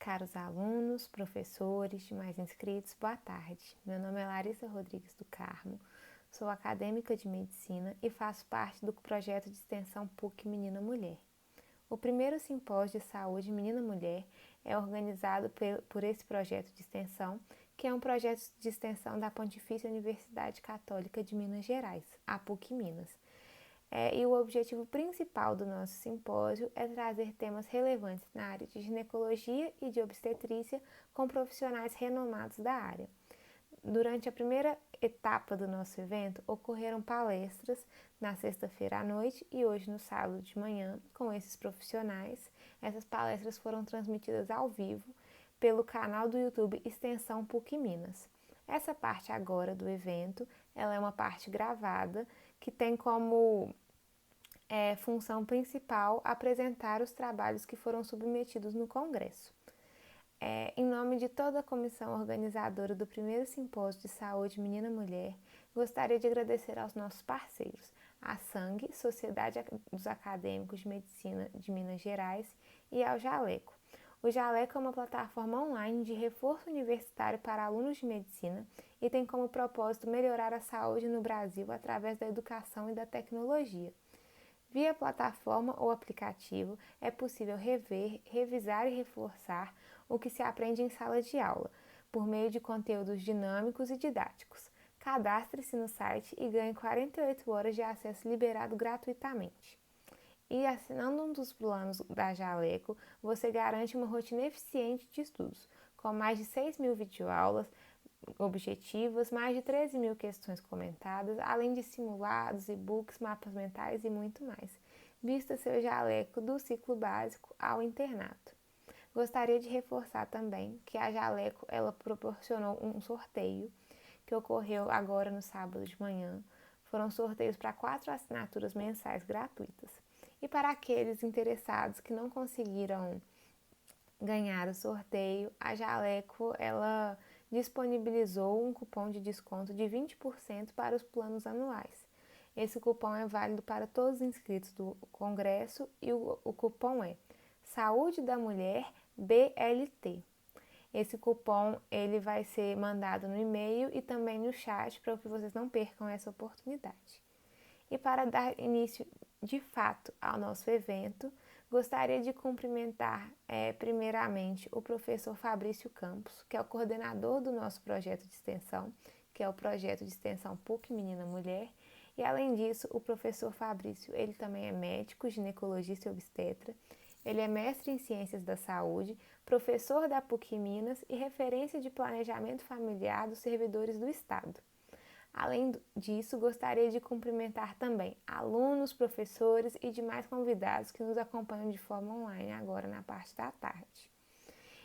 Caros alunos, professores, demais inscritos, boa tarde. Meu nome é Larissa Rodrigues do Carmo, sou acadêmica de medicina e faço parte do projeto de extensão PUC Menina Mulher. O primeiro simpósio de saúde Menina-Mulher é organizado por esse projeto de extensão, que é um projeto de extensão da Pontifícia Universidade Católica de Minas Gerais, a PUC Minas. E o objetivo principal do nosso simpósio é trazer temas relevantes na área de ginecologia e de obstetrícia com profissionais renomados da área. Durante a primeira etapa do nosso evento, ocorreram palestras na sexta-feira à noite e hoje no sábado de manhã com esses profissionais. Essas palestras foram transmitidas ao vivo pelo canal do YouTube Extensão PUC Minas. Essa parte agora do evento, ela é uma parte gravada que tem como função principal apresentar os trabalhos que foram submetidos no Congresso. Em nome de toda a comissão organizadora do primeiro simpósio de saúde Menina-Mulher, gostaria de agradecer aos nossos parceiros, a SANG, Sociedade dos Acadêmicos de Medicina de Minas Gerais, e ao Jaleco. O Jaleco é uma plataforma online de reforço universitário para alunos de medicina e tem como propósito melhorar a saúde no Brasil através da educação e da tecnologia. Via plataforma ou aplicativo, é possível rever, revisar e reforçar o que se aprende em sala de aula, por meio de conteúdos dinâmicos e didáticos. Cadastre-se no site e ganhe 48 horas de acesso liberado gratuitamente. E assinando um dos planos da Jaleco, você garante uma rotina eficiente de estudos, com mais de 6.000 videoaulas objetivas, mais de 13.000 questões comentadas, além de simulados, e-books, mapas mentais e muito mais. Vista seu jaleco do ciclo básico ao internato. Gostaria de reforçar também que a Jaleco ela proporcionou um sorteio que ocorreu agora no sábado de manhã. Foram sorteios para 4 assinaturas mensais gratuitas. E para aqueles interessados que não conseguiram ganhar o sorteio, a Jaleco ela disponibilizou um cupom de desconto de 20% para os planos anuais. Esse cupom é válido para todos os inscritos do Congresso e o cupom é Saúde da Mulher BLT. Esse cupom ele vai ser mandado no e-mail e também no chat para que vocês não percam essa oportunidade. E para dar início de fato ao nosso evento, gostaria de cumprimentar primeiramente o professor Fabrício Campos, que é o coordenador do nosso projeto de extensão, que é o projeto de extensão PUC Menina Mulher. E além disso, o professor Fabrício, ele também é médico, ginecologista e obstetra. Ele é mestre em Ciências da Saúde, professor da PUC Minas e referência de planejamento familiar dos servidores do Estado. Além disso, gostaria de cumprimentar também alunos, professores e demais convidados que nos acompanham de forma online agora na parte da tarde.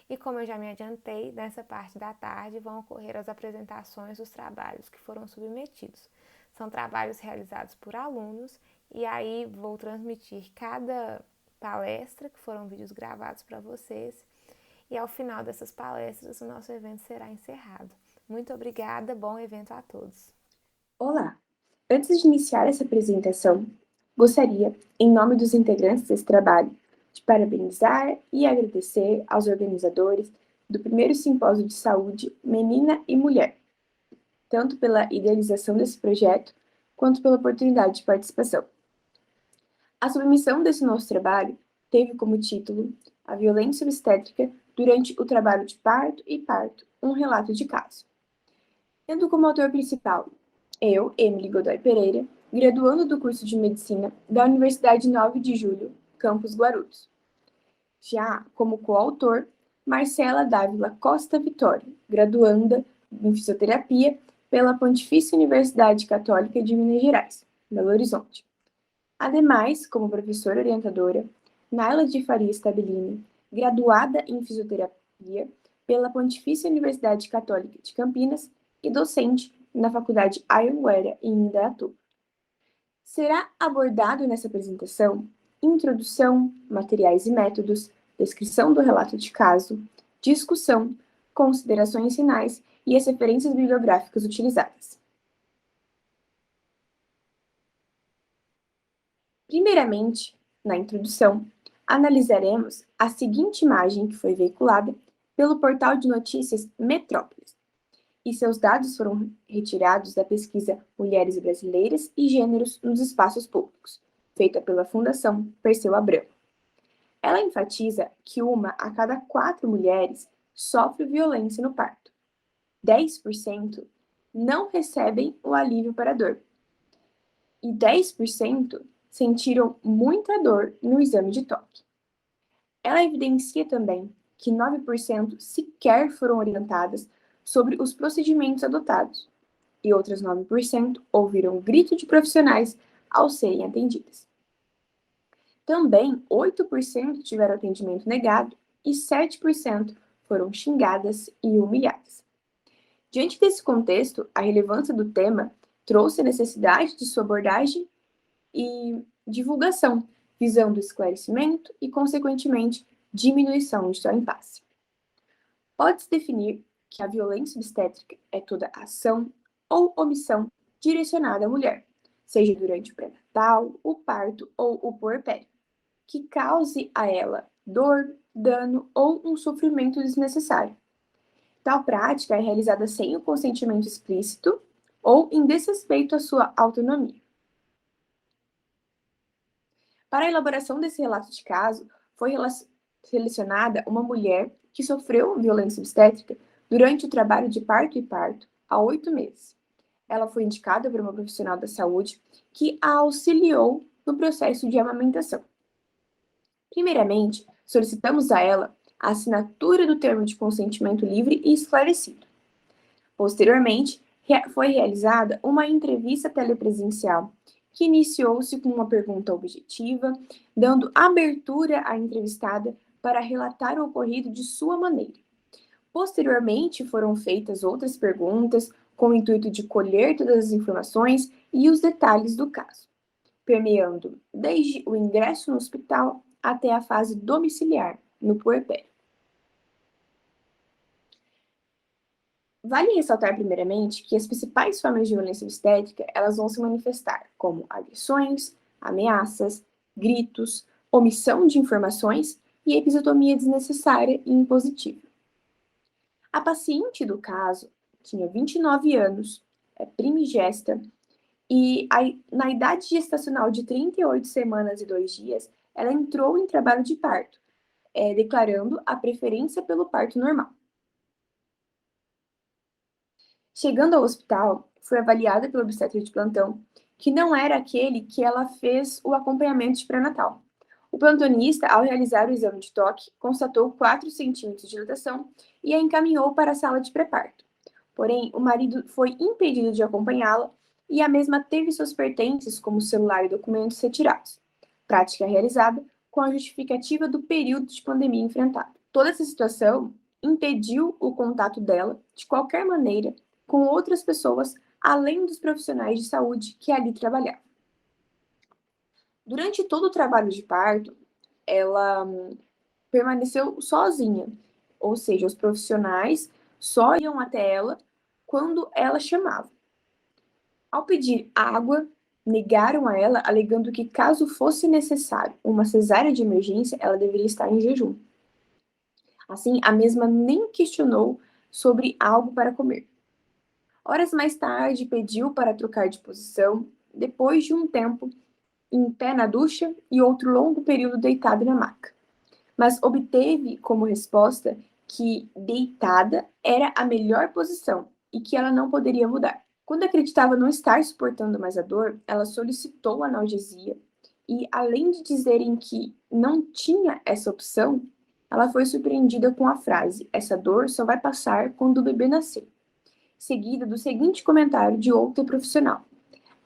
E como eu já me adiantei, nessa parte da tarde vão ocorrer as apresentações dos trabalhos que foram submetidos. São trabalhos realizados por alunos e aí vou transmitir cada palestra, que foram vídeos gravados para vocês. E ao final dessas palestras, o nosso evento será encerrado. Muito obrigada, bom evento a todos. Olá! Antes de iniciar essa apresentação, gostaria, em nome dos integrantes desse trabalho, de parabenizar e agradecer aos organizadores do primeiro simpósio de saúde Menina e Mulher, tanto pela idealização desse projeto, quanto pela oportunidade de participação. A submissão desse nosso trabalho teve como título A Violência Obstétrica durante o Trabalho de Parto e Parto, um relato de caso. Tendo como autor principal eu, Emily Godoy Pereira, graduando do curso de Medicina da Universidade 9 de Julho, campus Guarulhos. Já como coautor, Marcela Dávila Costa Vitória, graduanda em Fisioterapia pela Pontifícia Universidade Católica de Minas Gerais, Belo Horizonte. Ademais, como professora orientadora, Naila de Faria Stabile, graduada em Fisioterapia pela Pontifícia Universidade Católica de Campinas e docente na Faculdade Anhanguera, em Indaiatuba. Será abordado nessa apresentação introdução, materiais e métodos, descrição do relato de caso, discussão, considerações finais e as referências bibliográficas utilizadas. Primeiramente, na introdução, analisaremos a seguinte imagem que foi veiculada pelo portal de notícias Metrópolis, e seus dados foram retirados da pesquisa Mulheres Brasileiras e Gêneros nos Espaços Públicos, feita pela Fundação Perseu Abramo. Ela enfatiza que 1 a cada 4 mulheres sofre violência no parto. 10% não recebem o alívio para a dor. E 10% sentiram muita dor no exame de toque. Ela evidencia também que 9% sequer foram orientadas sobre os procedimentos adotados, e outras 9% ouviram grito de profissionais ao serem atendidas. Também 8% tiveram atendimento negado e 7% foram xingadas e humilhadas. Diante desse contexto, a relevância do tema trouxe a necessidade de sua abordagem e divulgação, visando esclarecimento e, consequentemente, diminuição de seu impasse. Pode-se definir que a violência obstétrica é toda ação ou omissão direcionada à mulher, seja durante o pré-natal, o parto ou o puerpério, que cause a ela dor, dano ou um sofrimento desnecessário. Tal prática é realizada sem o consentimento explícito ou em desrespeito à sua autonomia. Para a elaboração desse relato de caso, foi selecionada uma mulher que sofreu violência obstétrica durante o trabalho de parto e parto há 8 meses. Ela foi indicada por uma profissional da saúde que a auxiliou no processo de amamentação. Primeiramente, solicitamos a ela a assinatura do termo de consentimento livre e esclarecido. Posteriormente, foi realizada uma entrevista telepresencial, que iniciou-se com uma pergunta objetiva, dando abertura à entrevistada para relatar o ocorrido de sua maneira. Posteriormente, foram feitas outras perguntas, com o intuito de colher todas as informações e os detalhes do caso, permeando desde o ingresso no hospital até a fase domiciliar, no puerpério. Vale ressaltar primeiramente que as principais formas de violência obstétrica, elas vão se manifestar como agressões, ameaças, gritos, omissão de informações e episiotomia desnecessária e impositiva. A paciente do caso tinha 29 anos, é primigesta, e na idade gestacional de 38 semanas e 2 dias, ela entrou em trabalho de parto, declarando a preferência pelo parto normal. Chegando ao hospital, foi avaliada pelo obstetra de plantão, que não era aquele que ela fez o acompanhamento de pré-natal. O plantonista, ao realizar o exame de toque, constatou 4 centímetros de dilatação e a encaminhou para a sala de pré-parto. Porém, o marido foi impedido de acompanhá-la e a mesma teve seus pertences, como celular e documentos, retirados. Prática realizada com a justificativa do período de pandemia enfrentado. Toda essa situação impediu o contato dela, de qualquer maneira, com outras pessoas, além dos profissionais de saúde que ali trabalhavam. Durante todo o trabalho de parto, ela permaneceu sozinha, ou seja, os profissionais só iam até ela quando ela chamava. Ao pedir água, negaram a ela, alegando que caso fosse necessário uma cesárea de emergência, ela deveria estar em jejum. Assim, a mesma nem questionou sobre algo para comer. Horas mais tarde, pediu para trocar de posição, depois de um tempo em pé na ducha e outro longo período deitada na maca. Mas obteve como resposta que deitada era a melhor posição e que ela não poderia mudar. Quando acreditava não estar suportando mais a dor, ela solicitou analgesia e, além de dizerem que não tinha essa opção, ela foi surpreendida com a frase: "Essa dor só vai passar quando o bebê nascer", seguida do seguinte comentário de outra profissional: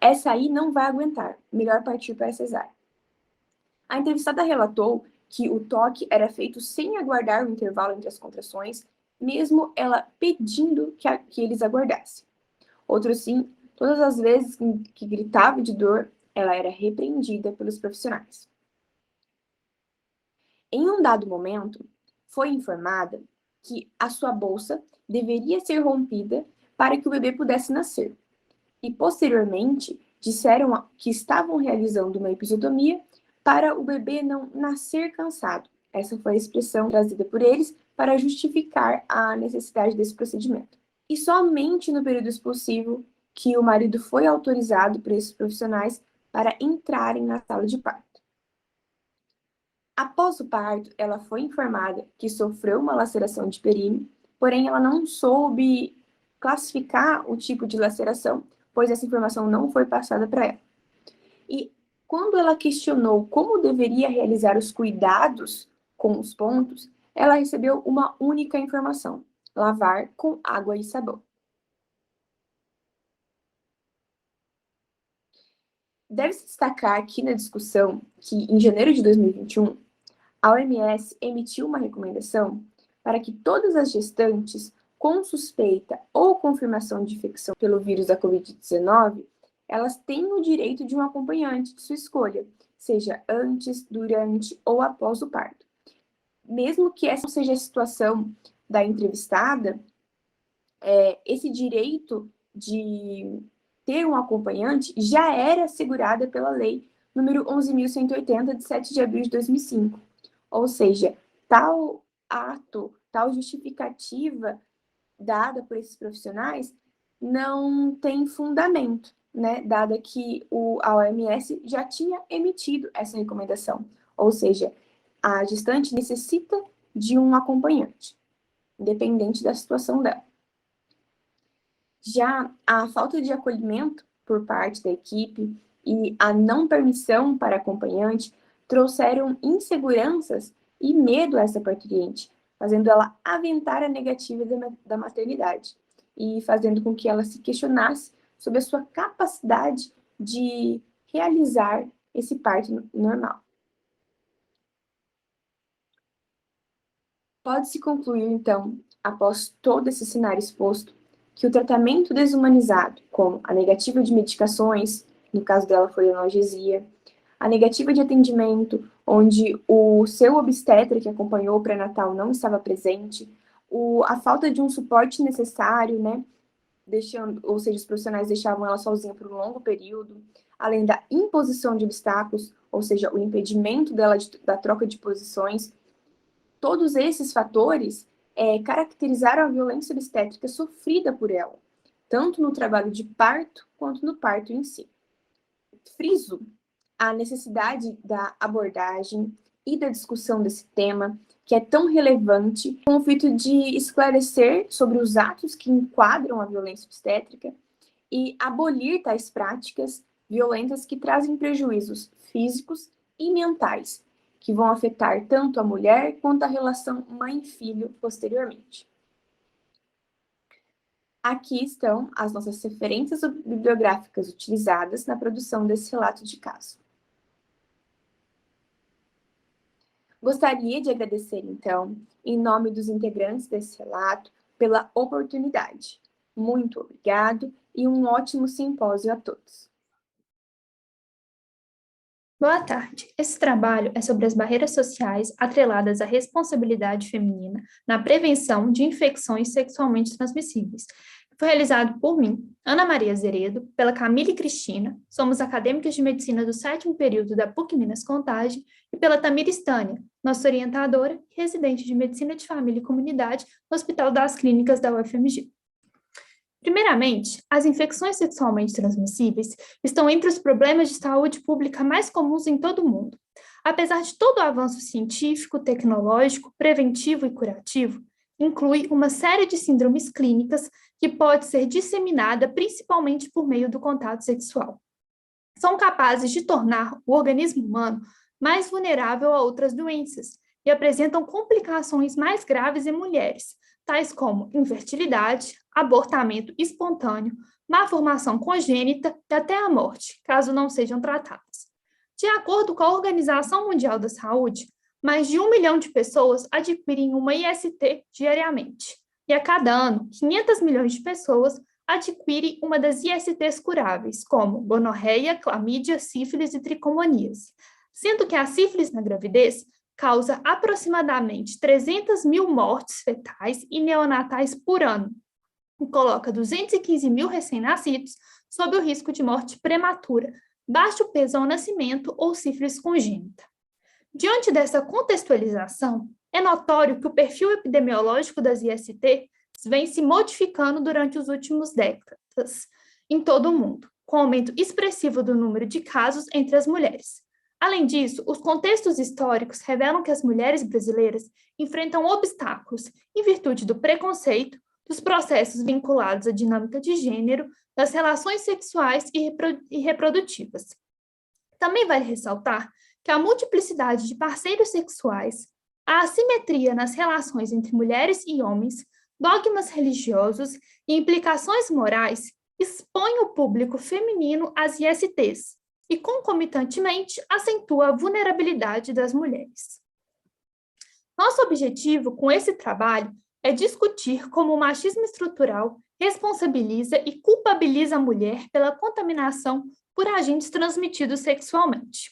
"Essa aí não vai aguentar, melhor partir para a cesárea". A entrevistada relatou que o toque era feito sem aguardar o intervalo entre as contrações, mesmo ela pedindo que eles aguardassem. Outro sim, todas as vezes que gritava de dor, ela era repreendida pelos profissionais. Em um dado momento, foi informada que a sua bolsa deveria ser rompida para que o bebê pudesse nascer. E, posteriormente, disseram que estavam realizando uma episiotomia para o bebê não nascer cansado Essa foi a expressão trazida por eles para justificar a necessidade desse procedimento. E somente no período expulsivo que o marido foi autorizado por esses profissionais para entrarem na sala de parto. Após o parto, ela foi informada que sofreu uma laceração de períneo, porém ela não soube classificar o tipo de laceração, pois essa informação não foi passada para ela. E quando ela questionou como deveria realizar os cuidados com os pontos, ela recebeu uma única informação: lavar com água e sabão. Deve-se destacar aqui na discussão que, em janeiro de 2021, a OMS emitiu uma recomendação para que todas as gestantes com suspeita ou confirmação de infecção pelo vírus da Covid-19, elas tenham o direito de um acompanhante de sua escolha, seja antes, durante ou após o parto. Mesmo que essa não seja a situação da entrevistada, esse direito de ter um acompanhante já era assegurada pela lei número 11.180, de 7 de abril de 2005. Ou seja, tal ato, tal justificativa dada por esses profissionais não tem fundamento, né? Dada que a OMS já tinha emitido essa recomendação. Ou seja, a gestante necessita de um acompanhante, independente da situação dela. Já a falta de acolhimento por parte da equipe e a não permissão para acompanhante trouxeram inseguranças e medo a essa parturiente, fazendo ela aventar a negativa da maternidade e fazendo com que ela se questionasse sobre a sua capacidade de realizar esse parto normal. Pode-se concluir, então, após todo esse cenário exposto, que o tratamento desumanizado, como a negativa de medicações, no caso dela foi analgesia, a negativa de atendimento, onde o seu obstetra que acompanhou o pré-natal não estava presente, a falta de um suporte necessário, né, ou seja, os profissionais deixavam ela sozinha por um longo período, além da imposição de obstáculos, ou seja, o impedimento dela da troca de posições, todos esses fatores caracterizaram a violência obstétrica sofrida por ela, tanto no trabalho de parto quanto no parto em si. Friso a necessidade da abordagem e da discussão desse tema, que é tão relevante, com o intuito de esclarecer sobre os atos que enquadram a violência obstétrica e abolir tais práticas violentas que trazem prejuízos físicos e mentais, que vão afetar tanto a mulher quanto a relação mãe-filho posteriormente. Aqui estão as nossas referências bibliográficas utilizadas na produção desse relato de caso. Gostaria de agradecer, então, em nome dos integrantes desse relato, pela oportunidade. Muito obrigado e um ótimo simpósio a todos. Boa tarde. Esse trabalho é sobre as barreiras sociais atreladas à responsabilidade feminina na prevenção de infecções sexualmente transmissíveis. Foi realizado por mim, Ana Maria Zeredo, pela Camille Cristina, somos acadêmicas de medicina do 7º período da PUC Minas Contagem, e pela Tamira Stânia, nossa orientadora e residente de medicina de família e comunidade no Hospital das Clínicas da UFMG. Primeiramente, as infecções sexualmente transmissíveis estão entre os problemas de saúde pública mais comuns em todo o mundo. Apesar de todo o avanço científico, tecnológico, preventivo e curativo, inclui uma série de síndromes clínicas que pode ser disseminada principalmente por meio do contato sexual. São capazes de tornar o organismo humano mais vulnerável a outras doenças e apresentam complicações mais graves em mulheres, tais como infertilidade, abortamento espontâneo, malformação congênita e até a morte, caso não sejam tratadas. De acordo com a Organização Mundial da Saúde, mais de 1 milhão de pessoas adquirem uma IST diariamente, e a cada ano, 500 milhões de pessoas adquirem uma das ISTs curáveis, como gonorreia, clamídia, sífilis e tricomoníase, sendo que a sífilis na gravidez causa aproximadamente 300 mil mortes fetais e neonatais por ano, e coloca 215 mil recém-nascidos sob o risco de morte prematura, baixo peso ao nascimento ou sífilis congênita. Diante dessa contextualização, é notório que o perfil epidemiológico das ISTs vem se modificando durante os últimos décadas em todo o mundo, com aumento expressivo do número de casos entre as mulheres. Além disso, os contextos históricos revelam que as mulheres brasileiras enfrentam obstáculos em virtude do preconceito, dos processos vinculados à dinâmica de gênero, das relações sexuais e reprodutivas. Também vale ressaltar que a multiplicidade de parceiros sexuais, a assimetria nas relações entre mulheres e homens, dogmas religiosos e implicações morais expõem o público feminino às ISTs e, concomitantemente, acentua a vulnerabilidade das mulheres. Nosso objetivo com esse trabalho é discutir como o machismo estrutural responsabiliza e culpabiliza a mulher pela contaminação por agentes transmitidos sexualmente.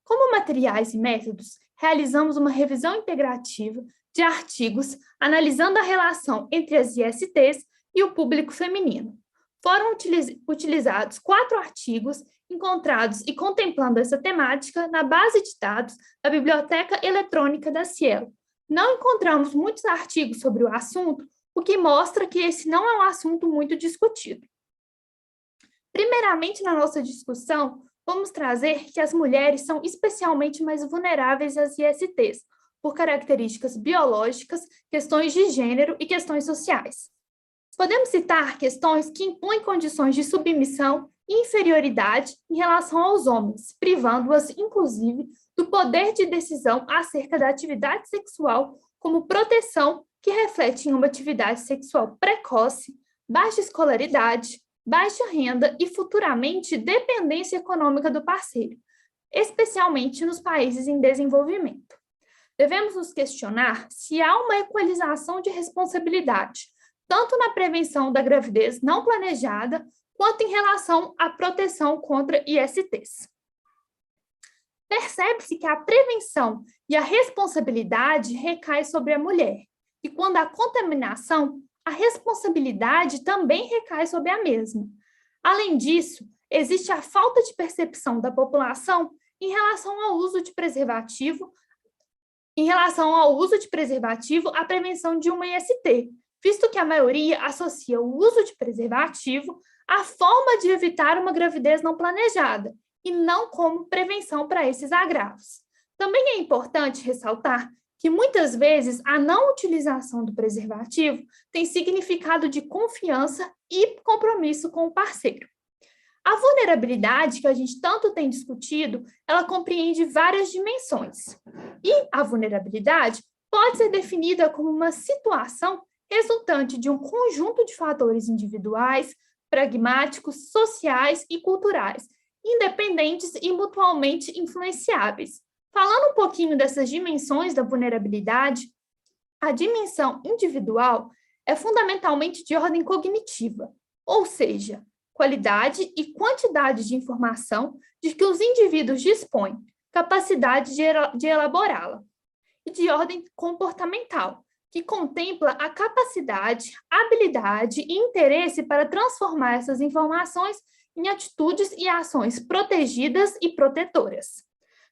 Como materiais e métodos, realizamos uma revisão integrativa de artigos analisando a relação entre as ISTs e o público feminino. Foram utilizados 4 artigos encontrados e contemplando essa temática na base de dados da Biblioteca Eletrônica da Cielo. Não encontramos muitos artigos sobre o assunto, o que mostra que esse não é um assunto muito discutido. Primeiramente, na nossa discussão, vamos trazer que as mulheres são especialmente mais vulneráveis às ISTs, por características biológicas, questões de gênero e questões sociais. Podemos citar questões que impõem condições de submissão e inferioridade em relação aos homens, privando-as, inclusive, do poder de decisão acerca da atividade sexual como proteção que reflete em uma atividade sexual precoce, baixa escolaridade, baixa renda e, futuramente, dependência econômica do parceiro, especialmente nos países em desenvolvimento. Devemos nos questionar se há uma equalização de responsabilidade, tanto na prevenção da gravidez não planejada, quanto em relação à proteção contra ISTs. Percebe-se que a prevenção e a responsabilidade recai sobre a mulher, e quando há contaminação, a responsabilidade também recai sobre a mesma. Além disso, existe a falta de percepção da população em relação ao uso de preservativo, à prevenção de uma IST, visto que a maioria associa o uso de preservativo à forma de evitar uma gravidez não planejada, e não como prevenção para esses agravos. Também é importante ressaltar que muitas vezes a não utilização do preservativo tem significado de confiança e compromisso com o parceiro. A vulnerabilidade que a gente tanto tem discutido, ela compreende várias dimensões. E a vulnerabilidade pode ser definida como uma situação resultante de um conjunto de fatores individuais, pragmáticos, sociais e culturais, independentes e mutualmente influenciáveis. Falando um pouquinho dessas dimensões da vulnerabilidade, a dimensão individual é fundamentalmente de ordem cognitiva, ou seja, qualidade e quantidade de informação de que os indivíduos dispõem, capacidade de elaborá-la, e de ordem comportamental, que contempla a capacidade, habilidade e interesse para transformar essas informações em atitudes e ações protegidas e protetoras.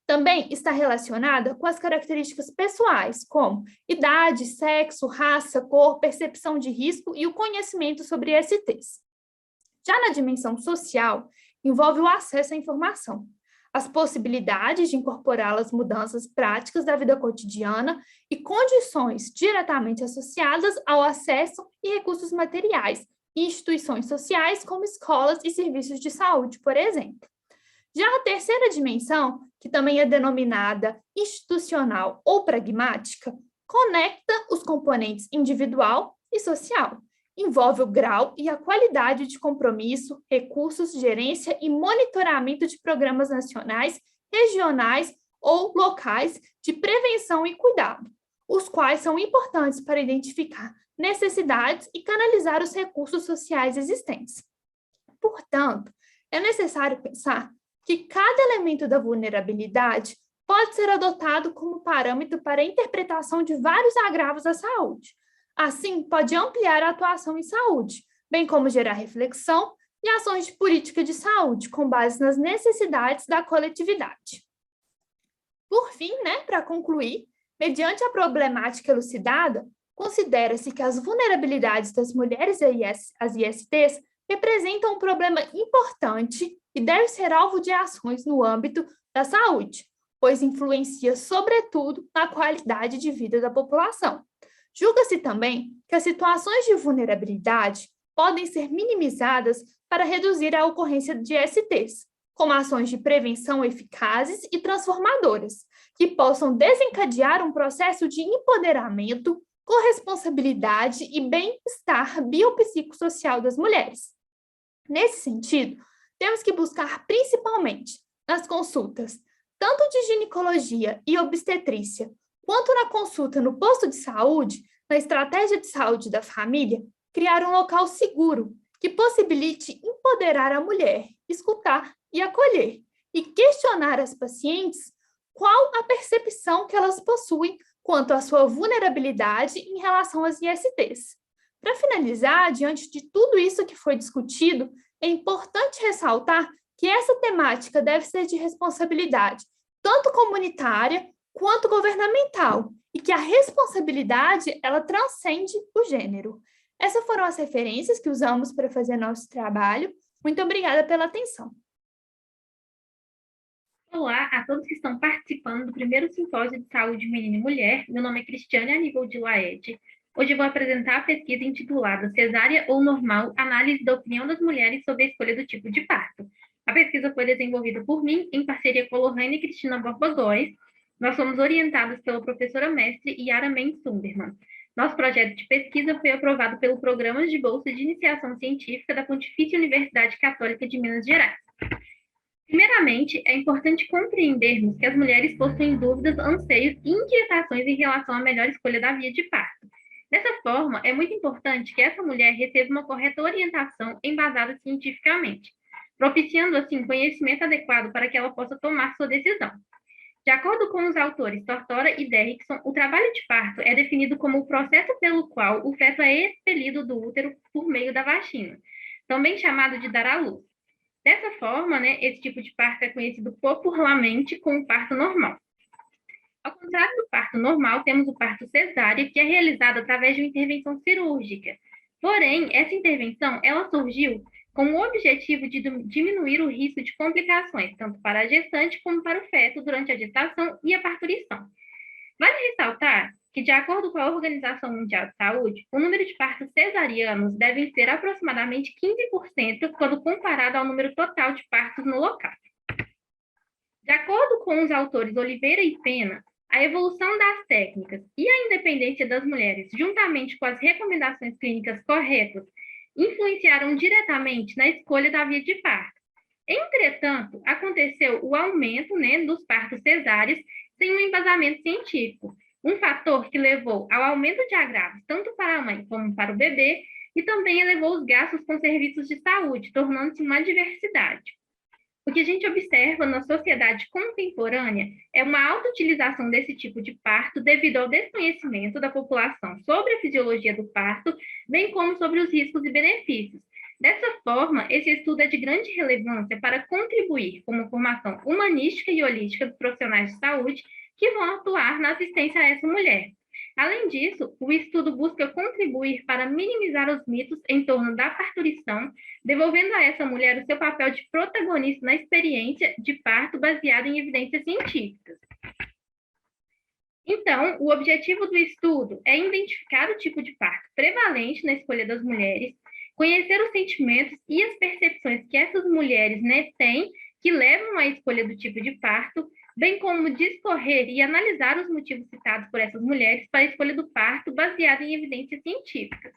Também está relacionada com as características pessoais, como idade, sexo, raça, cor, percepção de risco e o conhecimento sobre ISTs. Já na dimensão social, envolve o acesso à informação, as possibilidades de incorporá-las mudanças práticas da vida cotidiana e condições diretamente associadas ao acesso e recursos materiais em instituições sociais como escolas e serviços de saúde, por exemplo. Já a terceira dimensão, que também é denominada institucional ou pragmática, conecta os componentes individual e social. Envolve o grau e a qualidade de compromisso, recursos, gerência e monitoramento de programas nacionais, regionais ou locais de prevenção e cuidado, os quais são importantes para identificar necessidades e canalizar os recursos sociais existentes. Portanto, é necessário pensar que cada elemento da vulnerabilidade pode ser adotado como parâmetro para a interpretação de vários agravos à saúde. Assim, pode ampliar a atuação em saúde, bem como gerar reflexão e ações de política de saúde com base nas necessidades da coletividade. Por fim, para concluir, mediante a problemática elucidada, considera-se que as vulnerabilidades das mulheres as ISTs representam um problema importante e deve ser alvo de ações no âmbito da saúde, pois influencia, sobretudo, na qualidade de vida da população. Julga-se também que as situações de vulnerabilidade podem ser minimizadas para reduzir a ocorrência de ISTs, como ações de prevenção eficazes e transformadoras, que possam desencadear um processo de empoderamento, corresponsabilidade e bem-estar biopsicossocial das mulheres. Nesse sentido, temos que buscar principalmente nas consultas, tanto de ginecologia e obstetrícia, quanto na consulta no posto de saúde, na estratégia de saúde da família, criar um local seguro que possibilite empoderar a mulher, escutar e acolher, e questionar as pacientes qual a percepção que elas possuem quanto à sua vulnerabilidade em relação às ISTs. Para finalizar, diante de tudo isso que foi discutido, é importante ressaltar que essa temática deve ser de responsabilidade tanto comunitária quanto governamental, e que a responsabilidade ela transcende o gênero. Essas foram as referências que usamos para fazer nosso trabalho. Muito obrigada pela atenção. Olá a todos que estão participando do primeiro simpósio de saúde menina e mulher. Meu nome é Cristiane Aníbal de Laede. Hoje eu vou apresentar a pesquisa intitulada Cesárea ou Normal? Análise da opinião das mulheres sobre a escolha do tipo de parto. A pesquisa foi desenvolvida por mim em parceria com a Lohane e Cristina Borba Góes. Nós somos orientadas pela professora mestre Yara Mendes Sunderman. Nosso projeto de pesquisa foi aprovado pelo Programa de Bolsa de Iniciação Científica da Pontifícia Universidade Católica de Minas Gerais. Primeiramente, é importante compreendermos que as mulheres possuem dúvidas, anseios e inquietações em relação à melhor escolha da via de parto. Dessa forma, é muito importante que essa mulher receba uma correta orientação embasada cientificamente, propiciando, assim, conhecimento adequado para que ela possa tomar sua decisão. De acordo com os autores Tortora e Derrickson, o trabalho de parto é definido como o processo pelo qual o feto é expelido do útero por meio da vagina, também chamado de dar à luz. Dessa forma, esse tipo de parto é conhecido popularmente como parto normal. Ao contrário do parto normal, temos o parto cesárea, que é realizado através de uma intervenção cirúrgica. Porém, essa intervenção ela surgiu com o objetivo de diminuir o risco de complicações, tanto para a gestante como para o feto durante a gestação e a parturição. Vale ressaltar que, de acordo com a Organização Mundial de Saúde, o número de partos cesarianos deve ser aproximadamente 15% quando comparado ao número total de partos no local. De acordo com os autores Oliveira e Pena, a evolução das técnicas e a independência das mulheres, juntamente com as recomendações clínicas corretas, influenciaram diretamente na escolha da via de parto. Entretanto, aconteceu o aumento dos partos cesáreos sem um embasamento científico, um fator que levou ao aumento de agravos tanto para a mãe como para o bebê e também elevou os gastos com serviços de saúde, tornando-se uma diversidade. O que a gente observa na sociedade contemporânea é uma alta utilização desse tipo de parto devido ao desconhecimento da população sobre a fisiologia do parto, bem como sobre os riscos e benefícios. Dessa forma, esse estudo é de grande relevância para contribuir com uma formação humanística e holística dos profissionais de saúde que vão atuar na assistência a essa mulher. Além disso, o estudo busca contribuir para minimizar os mitos em torno da parturição, devolvendo a essa mulher o seu papel de protagonista na experiência de parto baseada em evidências científicas. Então, o objetivo do estudo é identificar o tipo de parto prevalente na escolha das mulheres, conhecer os sentimentos e as percepções que essas mulheres têm que levam à escolha do tipo de parto, bem como discorrer e analisar os motivos citados por essas mulheres para a escolha do parto baseada em evidências científicas.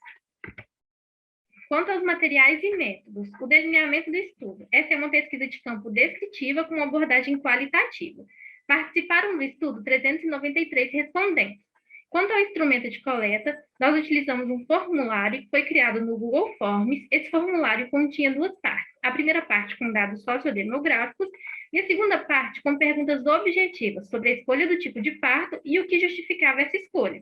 Quanto aos materiais e métodos, o delineamento do estudo. Essa é uma pesquisa de campo descritiva com uma abordagem qualitativa. Participaram do estudo 393 respondentes. Quanto ao instrumento de coleta, nós utilizamos um formulário que foi criado no Google Forms. Esse formulário continha duas partes. A primeira parte com dados sociodemográficos e a segunda parte com perguntas objetivas sobre a escolha do tipo de parto e o que justificava essa escolha.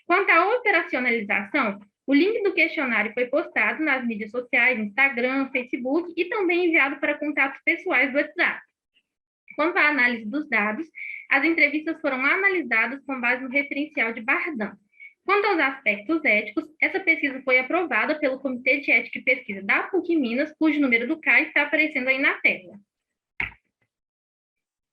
Quanto à operacionalização, o link do questionário foi postado nas mídias sociais, Instagram, Facebook e também enviado para contatos pessoais do WhatsApp. Quanto à análise dos dados, as entrevistas foram analisadas com base no referencial de Bardan. Quanto aos aspectos éticos, essa pesquisa foi aprovada pelo Comitê de Ética e Pesquisa da PUC Minas, cujo número do CAI está aparecendo aí na tela.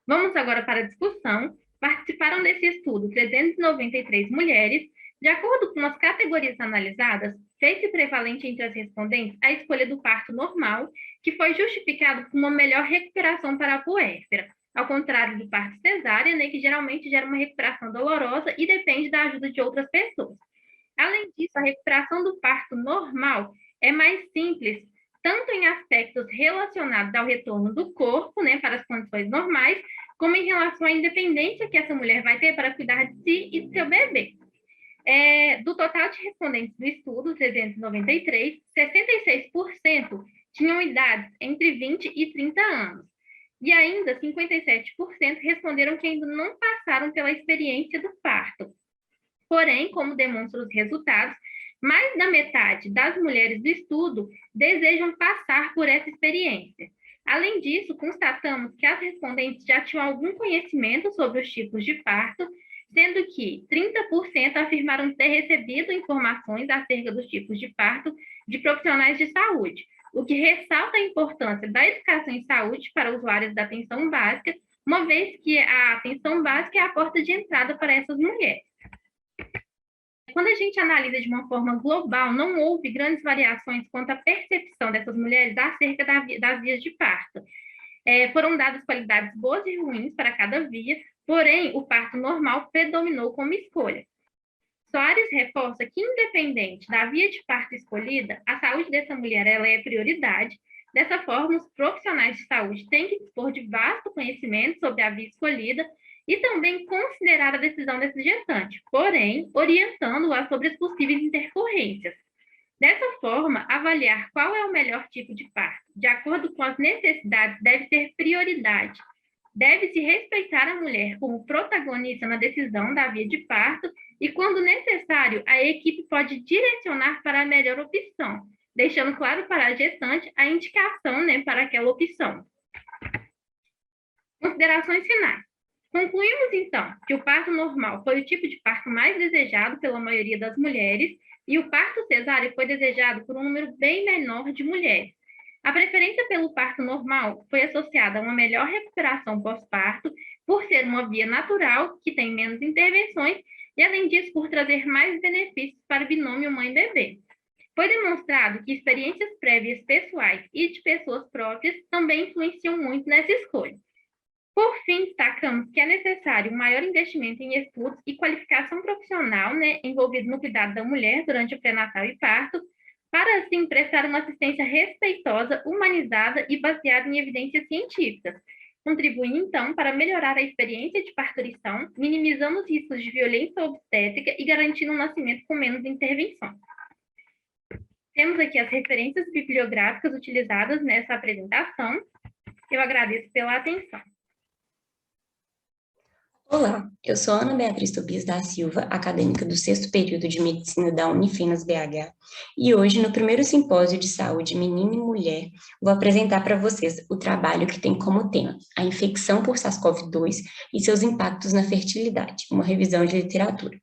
Vamos agora para a discussão. Participaram desse estudo 393 mulheres. De acordo com as categorias analisadas, fez-se prevalente entre as respondentes a escolha do parto normal, que foi justificado por uma melhor recuperação para a puérpera, ao contrário do parto cesárea, né, que geralmente gera uma recuperação dolorosa e depende da ajuda de outras pessoas. Além disso, a recuperação do parto normal é mais simples, tanto em aspectos relacionados ao retorno do corpo, né, para as condições normais, como em relação à independência que essa mulher vai ter para cuidar de si e do seu bebê. Do total de respondentes do estudo, 393, 66% tinham idades entre 20 e 30 anos. E ainda 57% responderam que ainda não passaram pela experiência do parto. Porém, como demonstram os resultados, mais da metade das mulheres do estudo desejam passar por essa experiência. Além disso, constatamos que as respondentes já tinham algum conhecimento sobre os tipos de parto, sendo que 30% afirmaram ter recebido informações acerca dos tipos de parto de profissionais de saúde, o que ressalta a importância da educação em saúde para usuários da atenção básica, uma vez que a atenção básica é a porta de entrada para essas mulheres. Quando a gente analisa de uma forma global, não houve grandes variações quanto à percepção dessas mulheres acerca das vias de parto. Foram dadas qualidades boas e ruins para cada via, porém, o parto normal predominou como escolha. Soares reforça que, independente da via de parto escolhida, a saúde dessa mulher ela é prioridade. Dessa forma, os profissionais de saúde têm que dispor de vasto conhecimento sobre a via escolhida e também considerar a decisão desse gestante, porém, orientando-a sobre as possíveis intercorrências. Dessa forma, avaliar qual é o melhor tipo de parto, de acordo com as necessidades, deve ter prioridade. Deve-se respeitar a mulher como protagonista na decisão da via de parto e, quando necessário, a equipe pode direcionar para a melhor opção, deixando claro para a gestante a indicação, né, para aquela opção. Considerações finais. Concluímos, então, que o parto normal foi o tipo de parto mais desejado pela maioria das mulheres e o parto cesáreo foi desejado por um número bem menor de mulheres. A preferência pelo parto normal foi associada a uma melhor recuperação pós-parto, por ser uma via natural, que tem menos intervenções, e, além disso, por trazer mais benefícios para o binômio mãe-bebê. Foi demonstrado que experiências prévias pessoais e de pessoas próprias também influenciam muito nessa escolha. Por fim, destacamos que é necessário um maior investimento em estudos e qualificação profissional, né, envolvido no cuidado da mulher durante o pré-natal e parto, para, assim, prestar uma assistência respeitosa, humanizada e baseada em evidências científicas, contribuindo, então, para melhorar a experiência de parturição, minimizando os riscos de violência obstétrica e garantindo um nascimento com menos intervenções. Temos aqui as referências bibliográficas utilizadas nessa apresentação. Eu agradeço pela atenção. Olá, eu sou Ana Beatriz Tobias da Silva, acadêmica do 6º período de Medicina da Unifenas BH, e hoje, no primeiro simpósio de saúde menina e mulher, vou apresentar para vocês o trabalho que tem como tema a infecção por SARS-CoV-2 e seus impactos na fertilidade, uma revisão de literatura.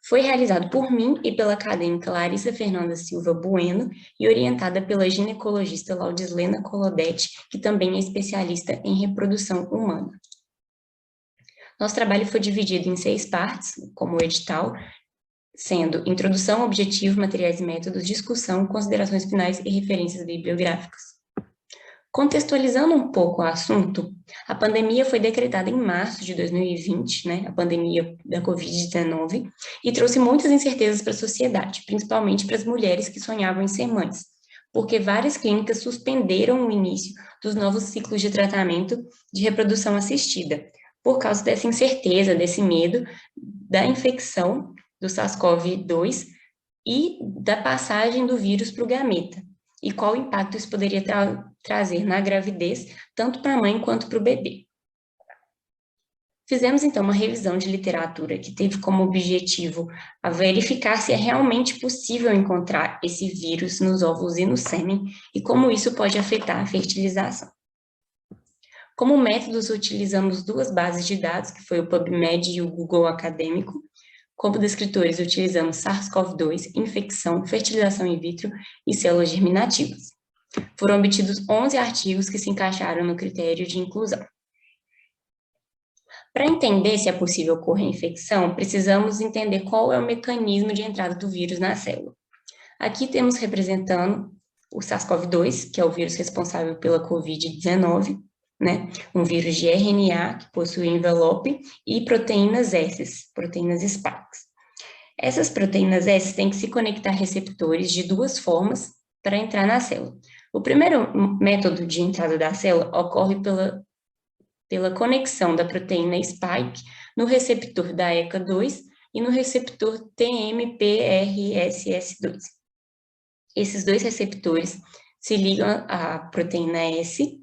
Foi realizado por mim e pela acadêmica Larissa Fernanda Silva Bueno e orientada pela ginecologista Laudislena Colodetti, que também é especialista em reprodução humana. Nosso trabalho foi dividido em 6 partes, como o edital, sendo introdução, objetivo, materiais e métodos, discussão, considerações finais e referências bibliográficas. Contextualizando um pouco o assunto, a pandemia foi decretada em março de 2020, né, a pandemia da Covid-19, e trouxe muitas incertezas para a sociedade, principalmente para as mulheres que sonhavam em ser mães, porque várias clínicas suspenderam o início dos novos ciclos de tratamento de reprodução assistida, por causa dessa incerteza, desse medo da infecção do SARS-CoV-2 e da passagem do vírus para o gameta, e qual impacto isso poderia trazer na gravidez, tanto para a mãe quanto para o bebê. Fizemos, então, uma revisão de literatura que teve como objetivo a verificar se é realmente possível encontrar esse vírus nos óvulos e no sêmen, e como isso pode afetar a fertilização. Como métodos, utilizamos duas bases de dados, que foi o PubMed e o Google Acadêmico. Como descritores, utilizamos SARS-CoV-2, infecção, fertilização in vitro e células germinativas. Foram obtidos 11 artigos que se encaixaram no critério de inclusão. Para entender se é possível ocorrer infecção, precisamos entender qual é o mecanismo de entrada do vírus na célula. Aqui temos representando o SARS-CoV-2, que é o vírus responsável pela COVID-19, né? Um vírus de RNA que possui envelope e proteínas S, proteínas spikes. Essas proteínas S têm que se conectar a receptores de duas formas para entrar na célula. O primeiro método de entrada da célula ocorre pela conexão da proteína spike no receptor da ECA2 e no receptor TMPRSS2. Esses dois receptores se ligam à proteína S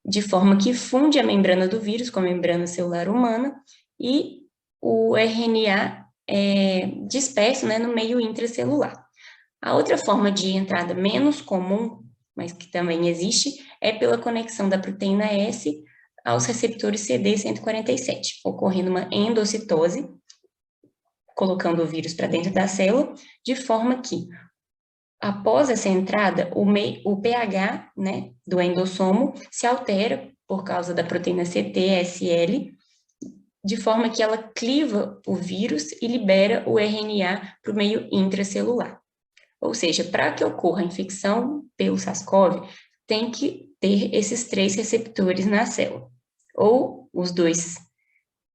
de forma que funde a membrana do vírus com a membrana celular humana e o RNA é disperso, né, no meio intracelular. A outra forma de entrada menos comum, mas que também existe, é pela conexão da proteína S aos receptores CD147, ocorrendo uma endocitose, colocando o vírus para dentro da célula, de forma que, após essa entrada, o pH, né, do endossomo se altera por causa da proteína CTSL, de forma que ela cliva o vírus e libera o RNA para o meio intracelular. Ou seja, para que ocorra a infecção pelo SARS-CoV, tem que ter esses três receptores na célula. Ou os dois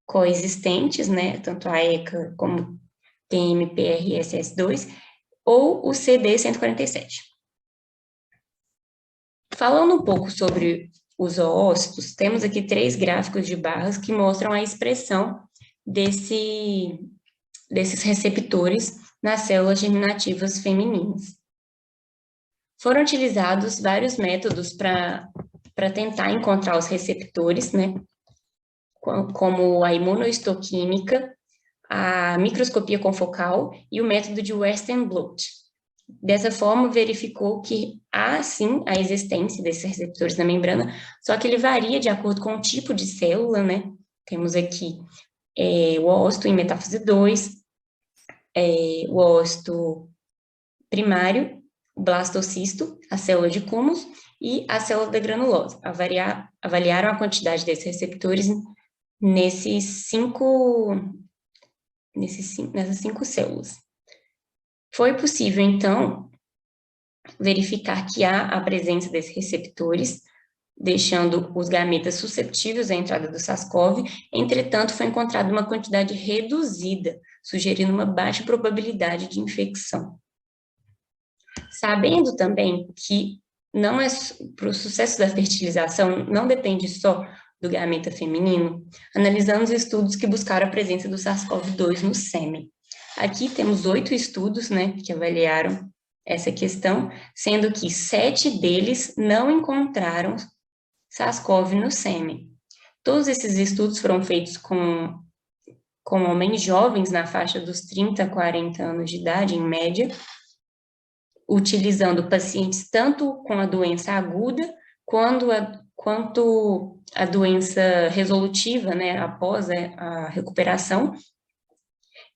coexistentes, né, tanto a ECA como TMPRSS2, ou o CD147. Falando um pouco sobre os oócitos, temos aqui 3 gráficos de barras que mostram a expressão desses receptores nas células germinativas femininas. Foram utilizados vários métodos para tentar encontrar os receptores, né, como a imunohistoquímica, a microscopia confocal e o método de Western blot. Dessa forma, verificou que há, sim, a existência desses receptores na membrana, só que ele varia de acordo com o tipo de célula, né? Temos aqui o oócito em metáfase 2, o oócito primário, o blastocisto, a célula de cúmulos e a célula da granulose. Avaliaram a quantidade desses receptores nessas 5 células. Foi possível, então, verificar que há a presença desses receptores, deixando os gametas susceptíveis à entrada do SARS-CoV, entretanto, foi encontrada uma quantidade reduzida, sugerindo uma baixa probabilidade de infecção. Sabendo também que para o sucesso da fertilização não depende só do gameta feminino, analisamos estudos que buscaram a presença do SARS-CoV-2 no sêmen. Aqui temos 8 estudos, né, que avaliaram essa questão, sendo que 7 deles não encontraram SARS-CoV no sêmen. Todos esses estudos foram feitos com homens jovens na faixa dos 30 a 40 anos de idade, em média, utilizando pacientes tanto com a doença aguda quanto a doença resolutiva, né, após a recuperação.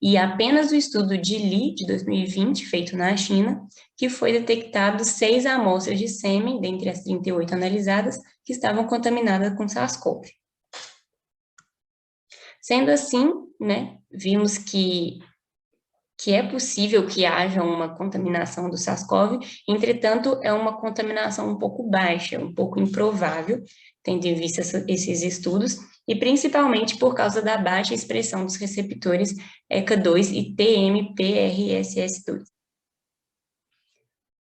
E apenas o estudo de Li, de 2020, feito na China, que foi detectado 6 amostras de sêmen, dentre as 38 analisadas, que estavam contaminadas com SARS-CoV. Sendo assim, né, vimos que é possível que haja uma contaminação do SARS-CoV, entretanto, é uma contaminação um pouco baixa, um pouco improvável, tendo em vista esses estudos, e principalmente por causa da baixa expressão dos receptores ECA2 e TMPRSS2.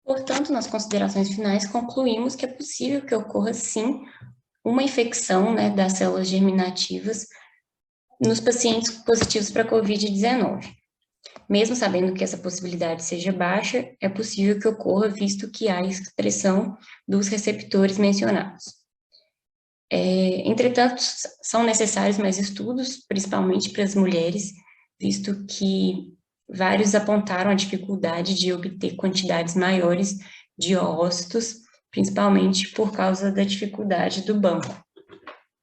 Portanto, nas considerações finais, concluímos que é possível que ocorra, sim, uma infecção, né, das células germinativas nos pacientes positivos para a COVID-19. Mesmo sabendo que essa possibilidade seja baixa, é possível que ocorra, visto que há expressão dos receptores mencionados. Entretanto, são necessários mais estudos, principalmente para as mulheres, visto que vários apontaram a dificuldade de obter quantidades maiores de oócitos, principalmente por causa da dificuldade do banco.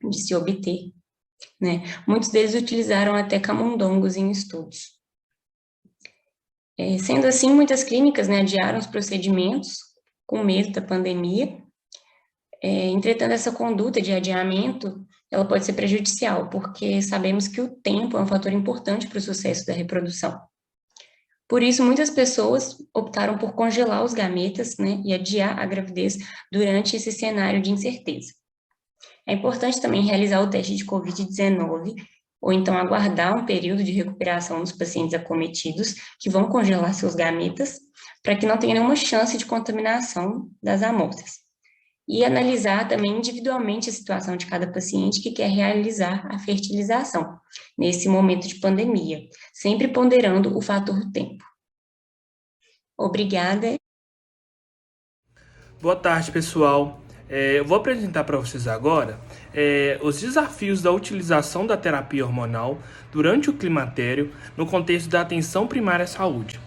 de se obter, né? Muitos deles utilizaram até camundongos em estudos. Sendo assim, muitas clínicas, né, adiaram os procedimentos com medo da pandemia. Entretanto, essa conduta de adiamento, ela pode ser prejudicial, porque sabemos que o tempo é um fator importante para o sucesso da reprodução. Por isso, muitas pessoas optaram por congelar os gametas, né, e adiar a gravidez durante esse cenário de incerteza. É importante também realizar o teste de COVID-19, ou então aguardar um período de recuperação dos pacientes acometidos, que vão congelar seus gametas, para que não tenha nenhuma chance de contaminação das amostras. E analisar também individualmente a situação de cada paciente que quer realizar a fertilização, nesse momento de pandemia, sempre ponderando o fator tempo. Obrigada. Boa tarde, pessoal. Eu vou apresentar para vocês agora os desafios da utilização da terapia hormonal durante o climatério no contexto da atenção primária à saúde.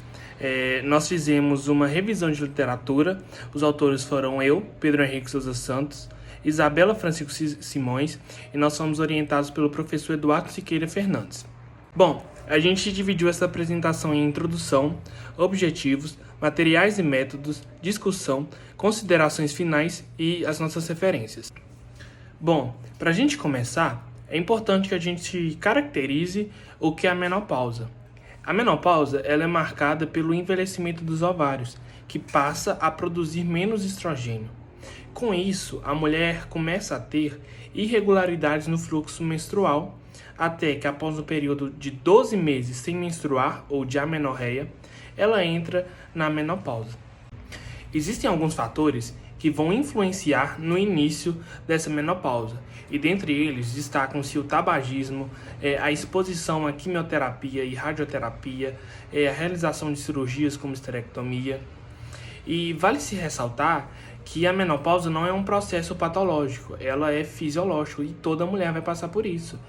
Nós fizemos uma revisão de literatura, os autores foram eu, Pedro Henrique Souza Santos, Isabela Francisco Simões, e nós fomos orientados pelo professor Eduardo Siqueira Fernandes. Bom, a gente dividiu essa apresentação em introdução, objetivos, materiais e métodos, discussão, considerações finais e as nossas referências. Bom, para a gente começar, é importante que a gente caracterize o que é a menopausa. A menopausa ela é marcada pelo envelhecimento dos ovários, que passa a produzir menos estrogênio. Com isso, a mulher começa a ter irregularidades no fluxo menstrual, até que após um período de 12 meses sem menstruar, ou de amenorreia, ela entra na menopausa. Existem alguns fatores que vão influenciar no início dessa menopausa, e dentre eles destacam-se o tabagismo, a exposição à quimioterapia e radioterapia, a realização de cirurgias como esterectomia. E vale-se ressaltar que a menopausa não é um processo patológico, ela é fisiológico e toda mulher vai passar por isso.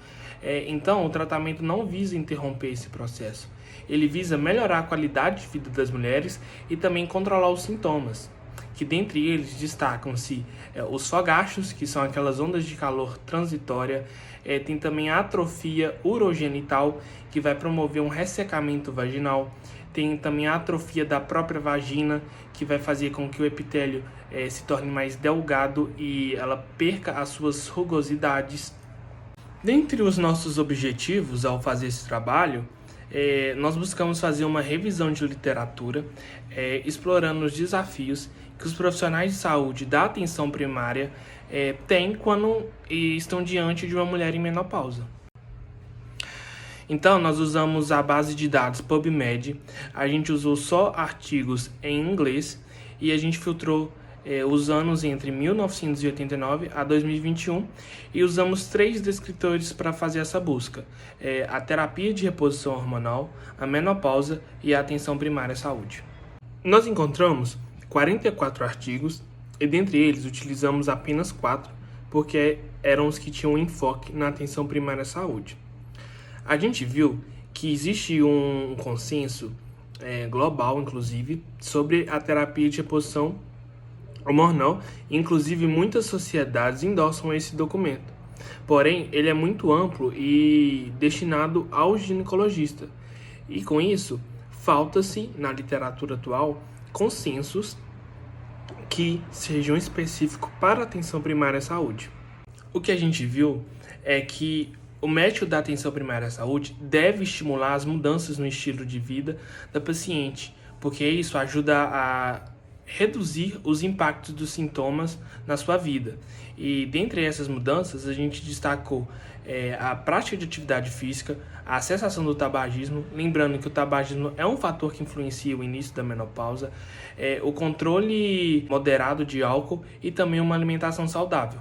Então, o tratamento não visa interromper esse processo. Ele visa melhorar a qualidade de vida das mulheres e também controlar os sintomas, que dentre eles destacam-se os fogachos, que são aquelas ondas de calor transitória, tem também a atrofia urogenital, que vai promover um ressecamento vaginal, tem também a atrofia da própria vagina, que vai fazer com que o epitélio se torne mais delgado e ela perca as suas rugosidades. Dentre os nossos objetivos ao fazer esse trabalho, nós buscamos fazer uma revisão de literatura, explorando os desafios que os profissionais de saúde da atenção primária têm quando estão diante de uma mulher em menopausa. Então, nós usamos a base de dados PubMed, a gente usou só artigos em inglês e a gente filtrou os anos entre 1989 a 2021 e usamos 3 descritores para fazer essa busca: a terapia de reposição hormonal, a menopausa e a atenção primária à saúde. Nós encontramos 44 artigos e dentre eles utilizamos apenas 4 porque eram os que tinham enfoque na atenção primária à saúde. A gente viu que existe um consenso global, inclusive, sobre a terapia de reposição hormonal, inclusive muitas sociedades endossam esse documento. Porém, ele é muito amplo e destinado ao ginecologista. E com isso, falta-se, na literatura atual, consensos que sejam específicos para a atenção primária à saúde. O que a gente viu é que o médico da atenção primária à saúde deve estimular as mudanças no estilo de vida da paciente, porque isso ajuda a reduzir os impactos dos sintomas na sua vida. E dentre essas mudanças, a gente destacou a prática de atividade física, a cessação do tabagismo, lembrando que o tabagismo é um fator que influencia o início da menopausa, o controle moderado de álcool e também uma alimentação saudável.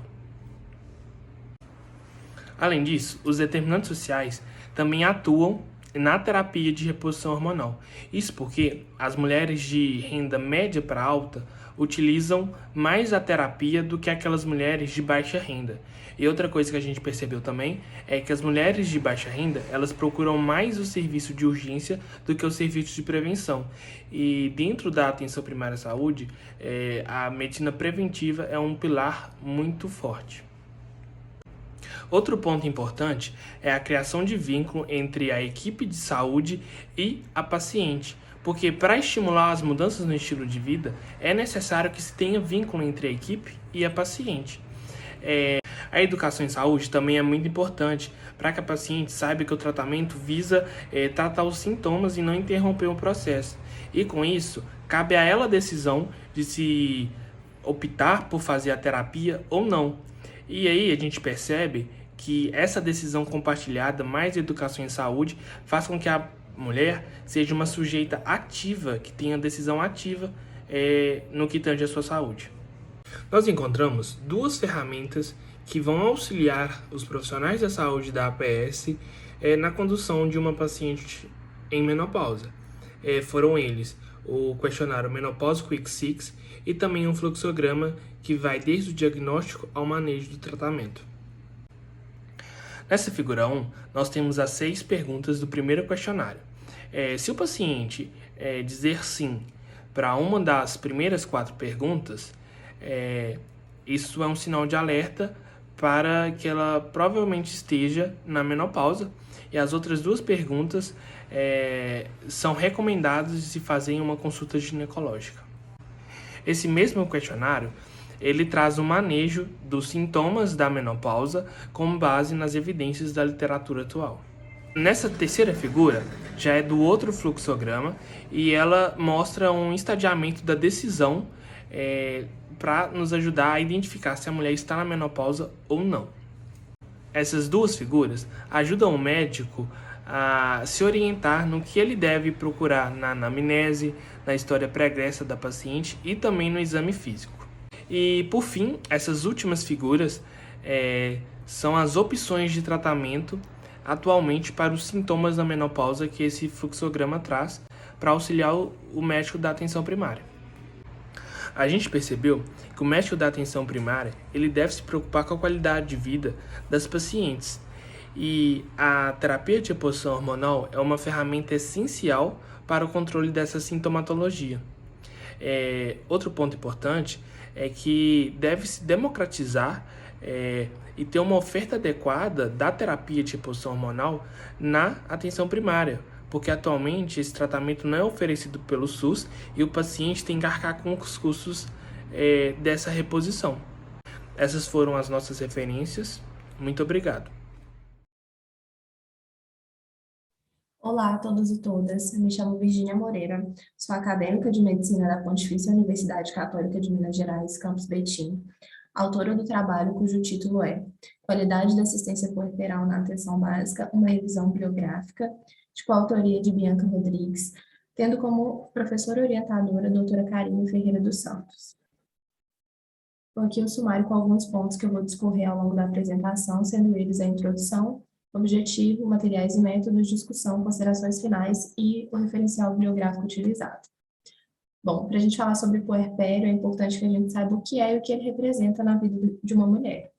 Além disso, os determinantes sociais também atuam na terapia de reposição hormonal. Isso porque as mulheres de renda média para alta utilizam mais a terapia do que aquelas mulheres de baixa renda. E outra coisa que a gente percebeu também é que as mulheres de baixa renda, elas procuram mais o serviço de urgência do que o serviço de prevenção. E dentro da atenção primária à saúde, a medicina preventiva é um pilar muito forte. Outro ponto importante é a criação de vínculo entre a equipe de saúde e a paciente, porque para estimular as mudanças no estilo de vida, é necessário que se tenha vínculo entre a equipe e a paciente. A educação em saúde também é muito importante para que a paciente saiba que o tratamento visa tratar os sintomas e não interromper o processo. E com isso, cabe a ela a decisão de se optar por fazer a terapia ou não. E aí a gente percebe que essa decisão compartilhada mais educação em saúde faz com que a mulher seja uma sujeita ativa, que tenha decisão ativa no que tange a sua saúde. Nós encontramos duas ferramentas que vão auxiliar os profissionais da saúde da APS na condução de uma paciente em menopausa. Foram eles o questionário Menopause Quick 6 e também um fluxograma que vai desde o diagnóstico ao manejo do tratamento. Nessa figura 1, nós temos as 6 perguntas do primeiro questionário. Se o paciente dizer sim para uma das primeiras 4 perguntas, isso é um sinal de alerta para que ela provavelmente esteja na menopausa, e as outras 2 perguntas são recomendadas de se fazer em uma consulta ginecológica. Esse mesmo questionário, ele traz o manejo dos sintomas da menopausa com base nas evidências da literatura atual. Nessa terceira figura, já é do outro fluxograma, e ela mostra um estadiamento da decisão para nos ajudar a identificar se a mulher está na menopausa ou não. Essas 2 figuras ajudam o médico a se orientar no que ele deve procurar na anamnese, na história pregressa da paciente e também no exame físico. E, por fim, essas últimas figuras são as opções de tratamento atualmente para os sintomas da menopausa que esse fluxograma traz para auxiliar o médico da atenção primária. A gente percebeu que o médico da atenção primária ele deve se preocupar com a qualidade de vida das pacientes, e a terapia de reposição hormonal é uma ferramenta essencial para o controle dessa sintomatologia. Outro ponto importante é que deve se democratizar e ter uma oferta adequada da terapia de reposição hormonal na atenção primária, porque atualmente esse tratamento não é oferecido pelo SUS e o paciente tem que arcar com os custos dessa reposição. Essas foram as nossas referências. Muito obrigado. Olá a todos e todas, eu me chamo Virgínia Moreira, sou acadêmica de Medicina da Pontifícia Universidade Católica de Minas Gerais, Campus Betim, autora do trabalho cujo título é Qualidade da Assistência Puerperal na Atenção Básica, uma revisão bibliográfica, de coautoria de Bianca Rodrigues, tendo como professora orientadora a doutora Karine Ferreira dos Santos. Vou aqui o sumário com alguns pontos que eu vou discorrer ao longo da apresentação, sendo eles a introdução, objetivo, materiais e métodos, discussão, considerações finais e o referencial bibliográfico utilizado. Bom, para a gente falar sobre puerpério, é importante que a gente saiba o que é e o que ele representa na vida de uma mulher.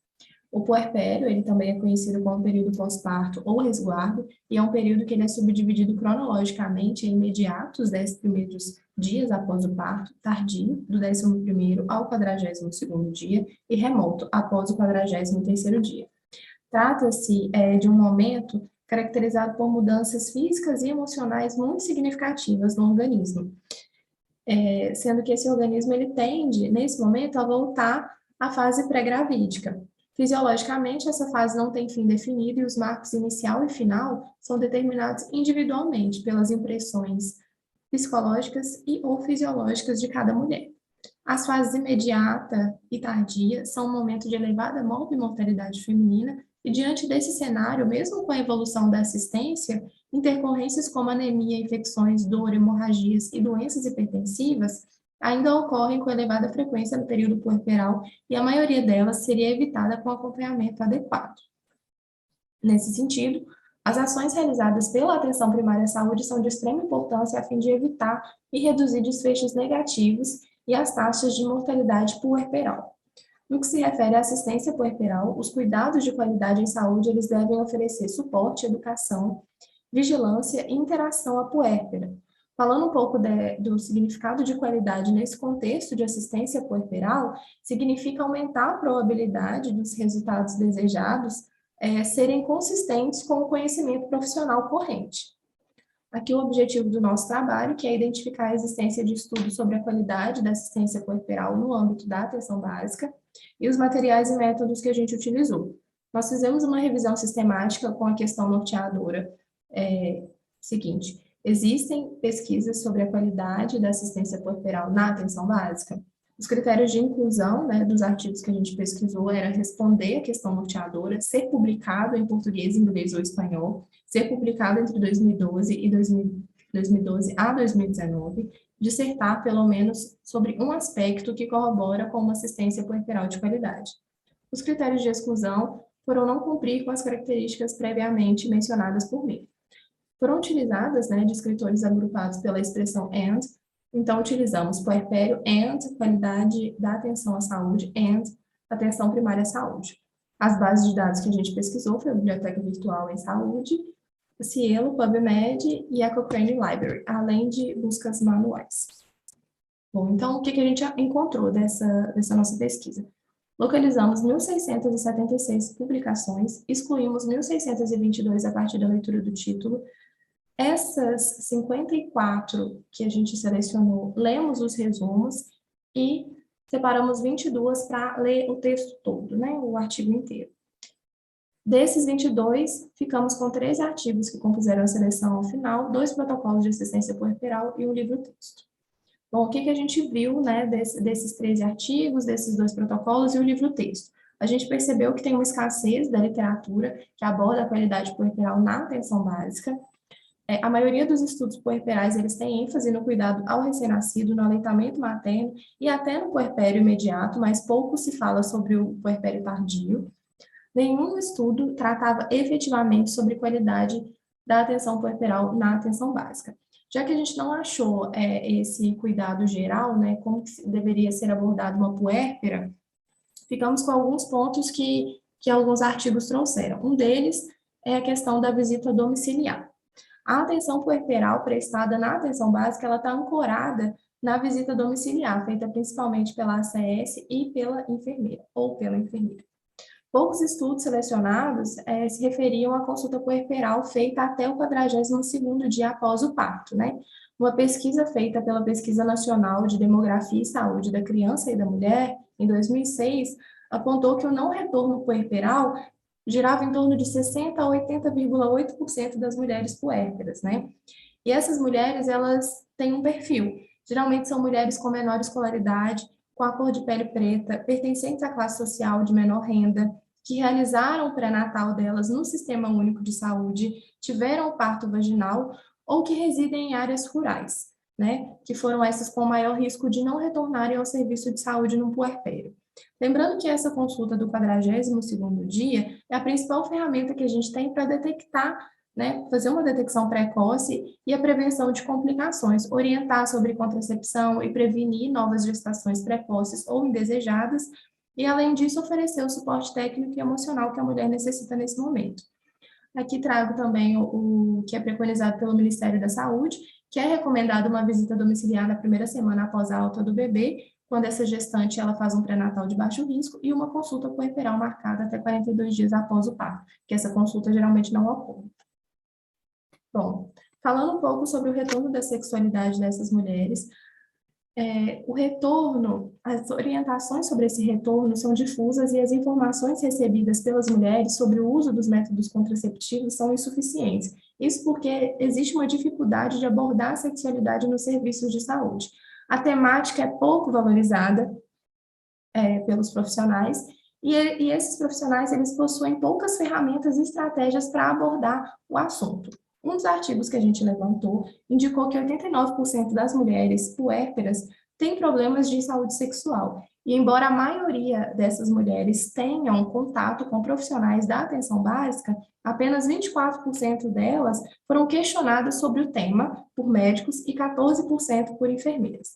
O puerpério, ele também é conhecido como período pós-parto ou resguardo, e é um período que ele é subdividido cronologicamente em imediato, os 10 primeiros dias após o parto, tardio, do 11º ao 42º dia, e remoto, após o 43º dia. Trata-se de um momento caracterizado por mudanças físicas e emocionais muito significativas no organismo, sendo que esse organismo ele tende, nesse momento, a voltar à fase pré-gravídica. Fisiologicamente, essa fase não tem fim definido e os marcos inicial e final são determinados individualmente pelas impressões psicológicas e ou fisiológicas de cada mulher. As fases imediata e tardia são um momento de elevada mortalidade feminina. E diante desse cenário, mesmo com a evolução da assistência, intercorrências como anemia, infecções, dor, hemorragias e doenças hipertensivas ainda ocorrem com elevada frequência no período puerperal e a maioria delas seria evitada com acompanhamento adequado. Nesse sentido, as ações realizadas pela atenção primária à saúde são de extrema importância a fim de evitar e reduzir desfechos negativos e as taxas de mortalidade puerperal. No que se refere à assistência puerperal, os cuidados de qualidade em saúde eles devem oferecer suporte, educação, vigilância e interação à puérpera. Falando um pouco do significado de qualidade nesse contexto de assistência puerperal, significa aumentar a probabilidade dos resultados desejados serem consistentes com o conhecimento profissional corrente. Aqui o objetivo do nosso trabalho, que é identificar a existência de estudos sobre a qualidade da assistência puerperal no âmbito da atenção básica e os materiais e métodos que a gente utilizou. Nós fizemos uma revisão sistemática com a questão norteadora seguinte: existem pesquisas sobre a qualidade da assistência puerperal na atenção básica? Os critérios de inclusão, né, dos artigos que a gente pesquisou era responder a questão norteadora, ser publicado em português, inglês ou espanhol, ser publicado entre 2012 a 2019, dissertar pelo menos sobre um aspecto que corrobora com uma assistência puerperal de qualidade. Os critérios de exclusão foram não cumprir com as características previamente mencionadas por mim. Foram utilizadas, né, descritores agrupados pela expressão AND. Então, utilizamos puerpério and qualidade da atenção à saúde and atenção primária à saúde. As bases de dados que a gente pesquisou foi a Biblioteca Virtual em Saúde, a Cielo, PubMed e a Cochrane Library, além de buscas manuais. Bom, então, o que a gente encontrou dessa nossa pesquisa? Localizamos 1.676 publicações, excluímos 1.622 a partir da leitura do título. Essas 54 que a gente selecionou, lemos os resumos e separamos 22 para ler o texto todo, né, o artigo inteiro. Desses 22, ficamos com 13 artigos que compuseram a seleção ao final, 2 protocolos de assistência puerperal e um livro-texto. Bom, o que a gente viu, né, desses 13 artigos, desses 2 protocolos e o livro-texto? A gente percebeu que tem uma escassez da literatura que aborda a qualidade puerperal na atenção básica. A maioria dos estudos puerperais, eles têm ênfase no cuidado ao recém-nascido, no aleitamento materno e até no puerpério imediato, mas pouco se fala sobre o puerpério tardio. Nenhum estudo tratava efetivamente sobre qualidade da atenção puerperal na atenção básica. Já que a gente não achou esse cuidado geral, né, como que deveria ser abordada uma puérpera, ficamos com alguns pontos que alguns artigos trouxeram. Um deles é a questão da visita domiciliar. A atenção puerperal prestada na atenção básica, ela está ancorada na visita domiciliar, feita principalmente pela ACS e pela enfermeira, ou pela enfermeira. Poucos estudos selecionados se referiam à consulta puerperal feita até o 42º dia após o parto, né? Uma pesquisa feita pela Pesquisa Nacional de Demografia e Saúde da Criança e da Mulher, em 2006, apontou que o não retorno puerperal girava em torno de 60% a 80,8% das mulheres puérperas, né? E essas mulheres, elas têm um perfil. Geralmente são mulheres com menor escolaridade, com a cor de pele preta, pertencentes à classe social de menor renda, que realizaram o pré-natal delas no Sistema Único de Saúde, tiveram o parto vaginal ou que residem em áreas rurais, né? Que foram essas com maior risco de não retornarem ao serviço de saúde no puerpério. Lembrando que essa consulta do 42º dia é a principal ferramenta que a gente tem para detectar, né, fazer uma detecção precoce e a prevenção de complicações, orientar sobre contracepção e prevenir novas gestações precoces ou indesejadas, e além disso oferecer o suporte técnico e emocional que a mulher necessita nesse momento. Aqui trago também o que é preconizado pelo Ministério da Saúde, que é recomendado uma visita domiciliar na primeira semana após a alta do bebê, quando essa gestante ela faz um pré-natal de baixo risco, e uma consulta puerperal marcada até 42 dias após o parto, que essa consulta geralmente não ocorre. Bom, falando um pouco sobre o retorno da sexualidade dessas mulheres, o retorno, as orientações sobre esse retorno são difusas e as informações recebidas pelas mulheres sobre o uso dos métodos contraceptivos são insuficientes. Isso porque existe uma dificuldade de abordar a sexualidade nos serviços de saúde. A temática é pouco valorizada pelos profissionais e esses profissionais eles possuem poucas ferramentas e estratégias para abordar o assunto. Um dos artigos que a gente levantou indicou que 89% das mulheres puérperas têm problemas de saúde sexual. E embora a maioria dessas mulheres tenham contato com profissionais da atenção básica, apenas 24% delas foram questionadas sobre o tema por médicos e 14% por enfermeiras.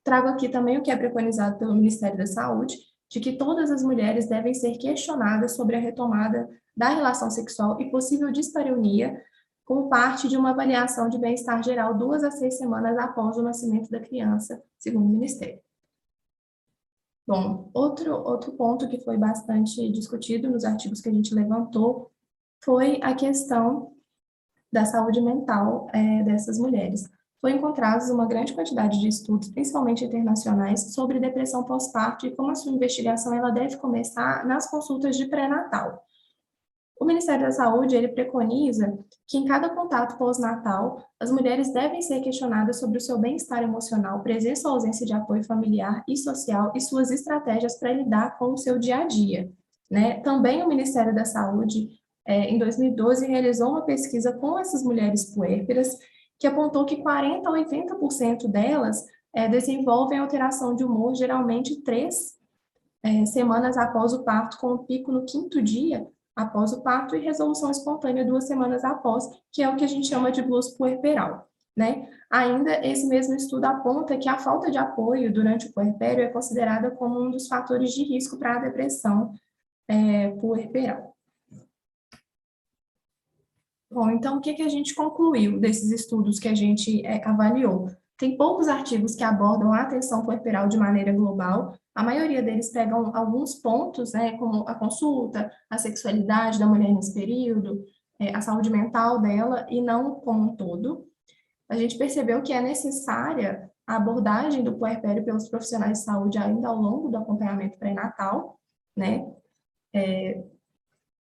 Trago aqui também o que é preconizado pelo Ministério da Saúde, de que todas as mulheres devem ser questionadas sobre a retomada da relação sexual e possível dispareunia, como parte de uma avaliação de bem-estar geral 2 a 6 semanas após o nascimento da criança, segundo o Ministério. Bom, outro ponto que foi bastante discutido nos artigos que a gente levantou foi a questão da saúde mental dessas mulheres. Foi encontrados uma grande quantidade de estudos, principalmente internacionais, sobre depressão pós-parto e como a sua investigação ela deve começar nas consultas de pré-natal. O Ministério da Saúde, ele preconiza que em cada contato pós-natal, as mulheres devem ser questionadas sobre o seu bem-estar emocional, presença ou ausência de apoio familiar e social e suas estratégias para lidar com o seu dia a dia, né? Também o Ministério da Saúde, em 2012, realizou uma pesquisa com essas mulheres puérperas, que apontou que 40 a 80% delas desenvolvem alteração de humor, geralmente 3 semanas após o parto, com o pico no 5º dia após o parto e resolução espontânea 2 semanas após, que é o que a gente chama de blues puerperal, né? Ainda, esse mesmo estudo aponta que a falta de apoio durante o puerpério é considerada como um dos fatores de risco para a depressão puerperal. Bom, então, o que a gente concluiu desses estudos que a gente avaliou? Tem poucos artigos que abordam a atenção puerperal de maneira global. A maioria deles pegam alguns pontos, né, como a consulta, a sexualidade da mulher nesse período, a saúde mental dela, e não como um todo. A gente percebeu que é necessária a abordagem do puerpério pelos profissionais de saúde ainda ao longo do acompanhamento pré-natal, né?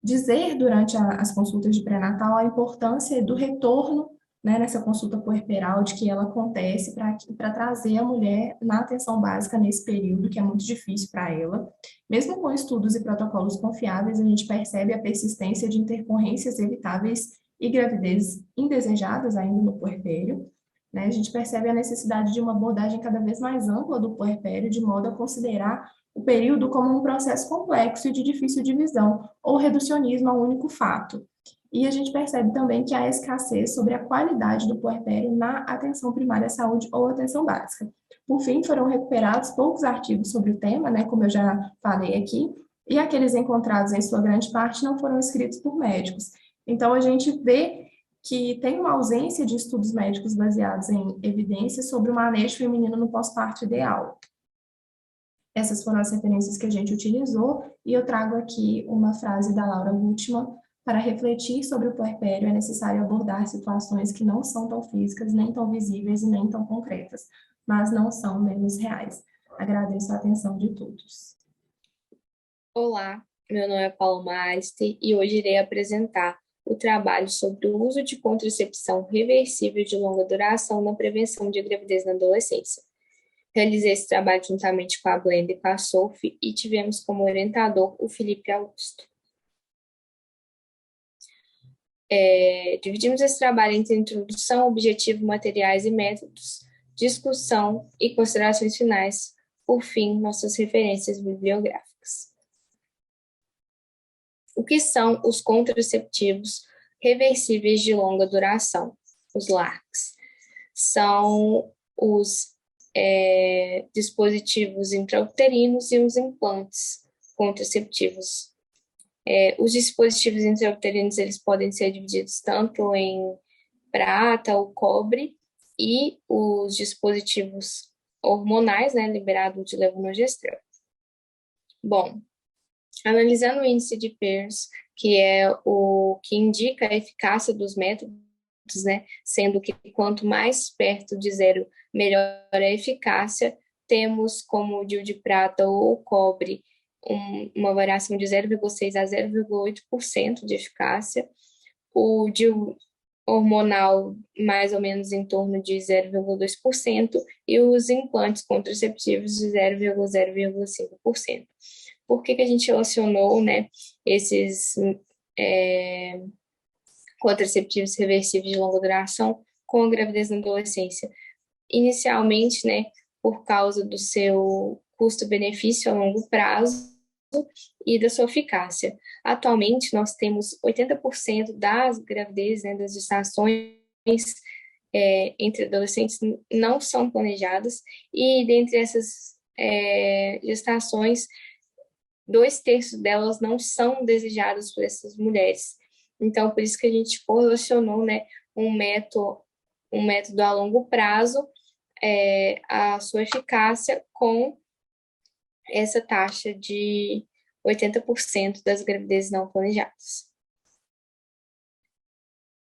Dizer durante as consultas de pré-natal a importância do retorno, né, nessa consulta puerperal, de que ela acontece para trazer a mulher na atenção básica nesse período, que é muito difícil para ela. Mesmo com estudos e protocolos confiáveis, a gente percebe a persistência de intercorrências evitáveis e gravidezes indesejadas ainda no puerpério, né? A gente percebe a necessidade de uma abordagem cada vez mais ampla do puerpério, de modo a considerar o período como um processo complexo e de difícil divisão, ou reducionismo a um único fato. E a gente percebe também que há escassez sobre a qualidade do puerpério na atenção primária à saúde ou atenção básica. Por fim, foram recuperados poucos artigos sobre o tema, né, como eu já falei aqui, e aqueles encontrados, em sua grande parte, não foram escritos por médicos. Então, a gente vê que tem uma ausência de estudos médicos baseados em evidências sobre o manejo feminino no pós-parto ideal. Essas foram as referências que a gente utilizou, e eu trago aqui uma frase da Laura Gutmann: para refletir sobre o puerpério é necessário abordar situações que não são tão físicas, nem tão visíveis e nem tão concretas, mas não são menos reais. Agradeço a atenção de todos. Olá, meu nome é Paula Maister e hoje irei apresentar o trabalho sobre o uso de contracepção reversível de longa duração na prevenção de gravidez na adolescência. Realizei esse trabalho juntamente com a Blenda e com a Sophie e tivemos como orientador o Felipe Augusto. Dividimos esse trabalho entre introdução, objetivo, materiais e métodos, discussão e considerações finais, por fim, nossas referências bibliográficas. O que são os contraceptivos reversíveis de longa duração, os LARCs? São os dispositivos intrauterinos e os implantes contraceptivos. Os dispositivos intrauterinos eles podem ser divididos tanto em prata ou cobre, e os dispositivos hormonais, né, liberados de levonorgestrel. Bom, analisando o índice de Pearce, que é o que indica a eficácia dos métodos, né, sendo que quanto mais perto de zero, melhor a eficácia, temos como o DIU de prata ou cobre uma variação de 0,6% a 0,8% de eficácia, o DIU hormonal mais ou menos em torno de 0,2% e os implantes contraceptivos de 0,5%. Por que a gente relacionou, né, esses contraceptivos reversíveis de longa duração com a gravidez na adolescência? Inicialmente, né, por causa do seu custo-benefício a longo prazo e da sua eficácia. Atualmente, nós temos 80% das gravidezes, né, das gestações entre adolescentes não são planejadas, e dentre essas gestações, 2/3 delas não são desejadas por essas mulheres. Então, por isso que a gente correlacionou, né, um método a longo prazo, a sua eficácia com essa taxa de 80% das gravidezes não planejadas.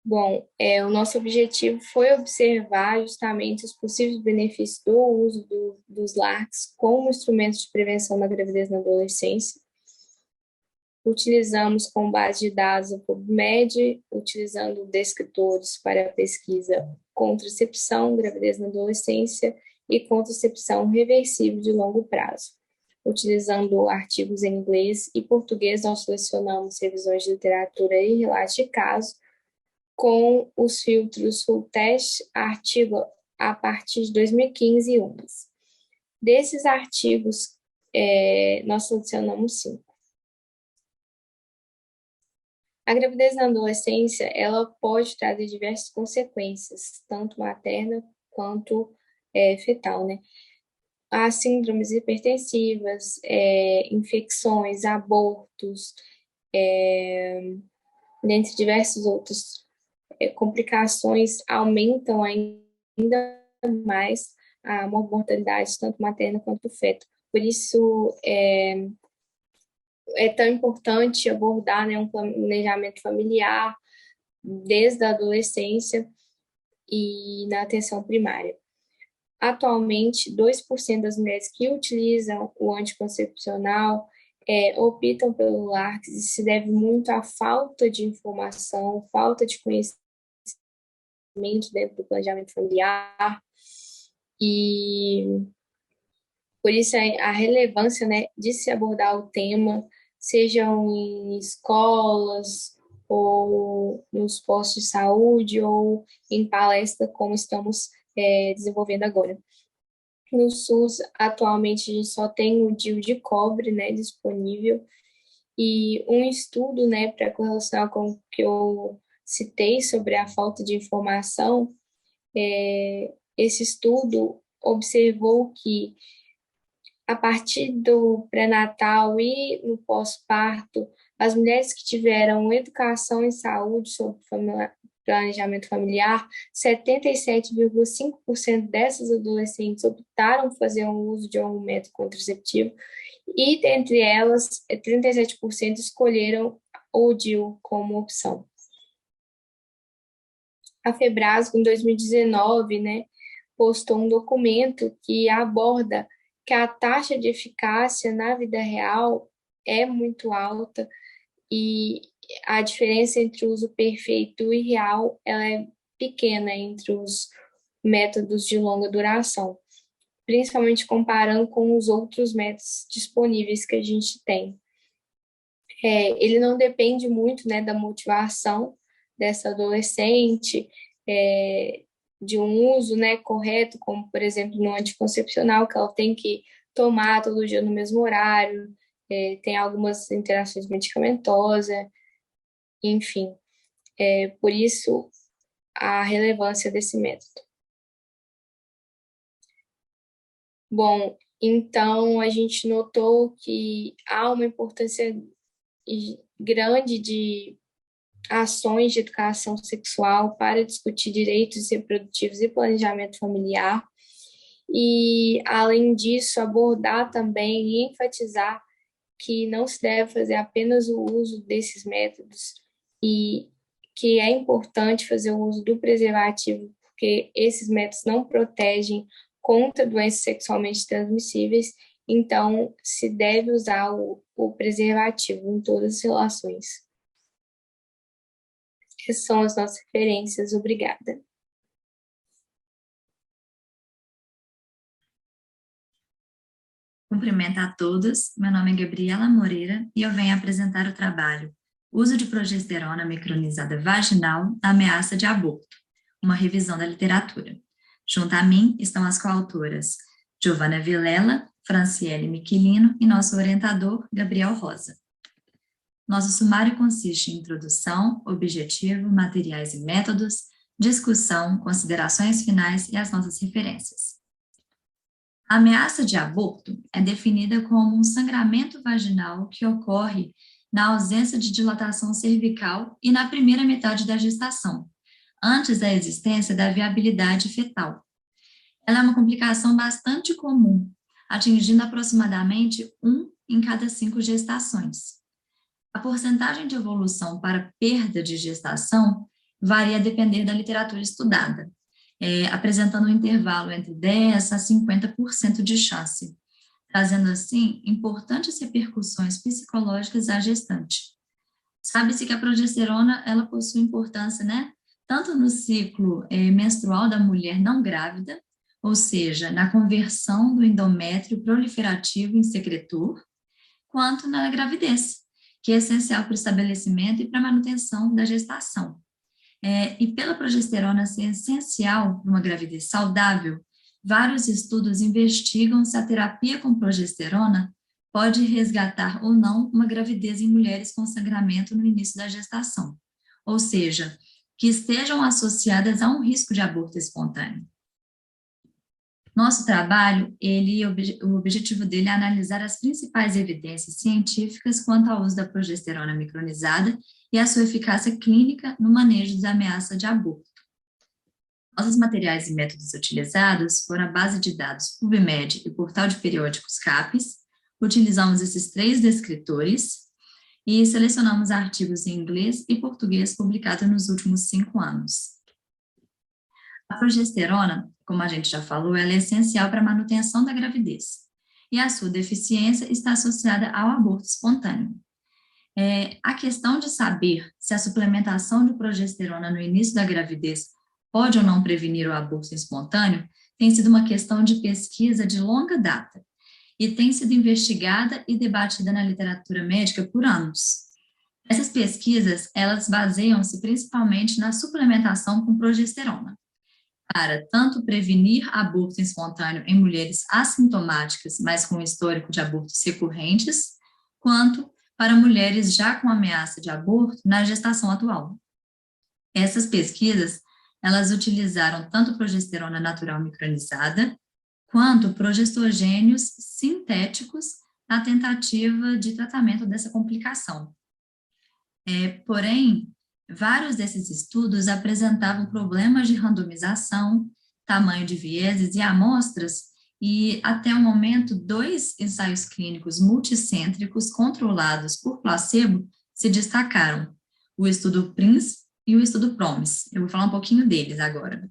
Bom, o nosso objetivo foi observar justamente os possíveis benefícios do uso dos LARCs como instrumento de prevenção da gravidez na adolescência. Utilizamos com base de dados o PubMed, utilizando descritores para a pesquisa contracepção, gravidez na adolescência e contracepção reversível de longo prazo. Utilizando artigos em inglês e português, nós selecionamos revisões de literatura e relatos de caso, com os filtros Full Test, artigo a partir de 2015 e UMAS. Desses artigos, nós selecionamos 5. A gravidez na adolescência, ela pode trazer diversas consequências, tanto materna quanto fetal, né? Há síndromes hipertensivas, infecções, abortos, dentre diversos outros complicações, aumentam ainda mais a mortalidade, tanto materna quanto feto. Por isso, é tão importante abordar, né, um planejamento familiar desde a adolescência e na atenção primária. Atualmente, 2% das mulheres que utilizam o anticoncepcional optam pelo LARCs, e se deve muito à falta de informação, falta de conhecimento dentro do planejamento familiar, e por isso a relevância, né, de se abordar o tema, sejam em escolas, ou nos postos de saúde, ou em palestra, como estamos desenvolvendo agora. No SUS, atualmente, a gente só tem o DIU de cobre, né, disponível, e um estudo, né, para correlacionar com o que eu citei sobre a falta de informação, esse estudo observou que, a partir do pré-natal e no pós-parto, as mulheres que tiveram educação em saúde sobre planejamento familiar, 77,5% dessas adolescentes optaram por fazer um uso de algum método contraceptivo, e dentre elas, 37% escolheram o DIU como opção. A Febrasgo, em 2019, né, postou um documento que aborda que a taxa de eficácia na vida real é muito alta, e a diferença entre o uso perfeito e real ela é pequena entre os métodos de longa duração, principalmente comparando com os outros métodos disponíveis que a gente tem. Ele não depende muito, né, da motivação dessa adolescente, de um uso, né, correto, como, por exemplo, no anticoncepcional, que ela tem que tomar todo dia no mesmo horário, tem algumas interações medicamentosas, enfim. Por isso, a relevância desse método. Bom, então, a gente notou que há uma importância grande de ações de educação sexual para discutir direitos reprodutivos e planejamento familiar, e, além disso, abordar também e enfatizar que não se deve fazer apenas o uso desses métodos, e que é importante fazer o uso do preservativo, porque esses métodos não protegem contra doenças sexualmente transmissíveis, então se deve usar o preservativo em todas as relações. Essas são as nossas referências. Obrigada. Cumprimento a todos, meu nome é Gabriela Moreira e eu venho apresentar o trabalho Uso de progesterona micronizada vaginal, ameaça de aborto, uma revisão da literatura. Junto a mim estão as coautoras Giovana Vilela, Franciele Miquilino e nosso orientador, Gabriel Rosa. Nosso sumário consiste em introdução, objetivo, materiais e métodos, discussão, considerações finais e as nossas referências. A ameaça de aborto é definida como um sangramento vaginal que ocorre na ausência de dilatação cervical e na primeira metade da gestação, antes da existência da viabilidade fetal. Ela é uma complicação bastante comum, atingindo aproximadamente 1 em cada 5 gestações. A porcentagem de evolução para perda de gestação varia a depender da literatura estudada, apresentando um intervalo entre 10% a 50% de chance, trazendo, assim, importantes repercussões psicológicas à gestante. Sabe-se que a progesterona, ela possui importância, né, tanto no ciclo menstrual da mulher não grávida, ou seja, na conversão do endométrio proliferativo em secretor, quanto na gravidez, que é essencial para o estabelecimento e para a manutenção da gestação. E pela progesterona ser essencial para uma gravidez saudável, vários estudos investigam se a terapia com progesterona pode resgatar ou não uma gravidez em mulheres com sangramento no início da gestação, ou seja, que estejam associadas a um risco de aborto espontâneo. Nosso trabalho, o objetivo dele é analisar as principais evidências científicas quanto ao uso da progesterona micronizada e a sua eficácia clínica no manejo da ameaça de aborto. Nossos materiais e métodos utilizados foram a base de dados PubMed e portal de periódicos CAPES. Utilizamos esses 3 descritores e selecionamos artigos em inglês e português publicados nos últimos 5 anos. A progesterona, como a gente já falou, ela é essencial para a manutenção da gravidez, e a sua deficiência está associada ao aborto espontâneo. A questão de saber se a suplementação de progesterona no início da gravidez pode ou não prevenir o aborto espontâneo tem sido uma questão de pesquisa de longa data, e tem sido investigada e debatida na literatura médica por anos. Essas pesquisas, elas baseiam-se principalmente na suplementação com progesterona, para tanto prevenir aborto espontâneo em mulheres assintomáticas, mas com histórico de abortos recorrentes, quanto para mulheres já com ameaça de aborto na gestação atual. Essas pesquisas, elas utilizaram tanto progesterona natural micronizada, quanto progestogênios sintéticos na tentativa de tratamento dessa complicação. Porém, vários desses estudos apresentavam problemas de randomização, tamanho de vieses e amostras, e até o momento 2 ensaios clínicos multicêntricos controlados por placebo se destacaram, o estudo PRINCE e o estudo PROMISE. Eu vou falar um pouquinho deles agora.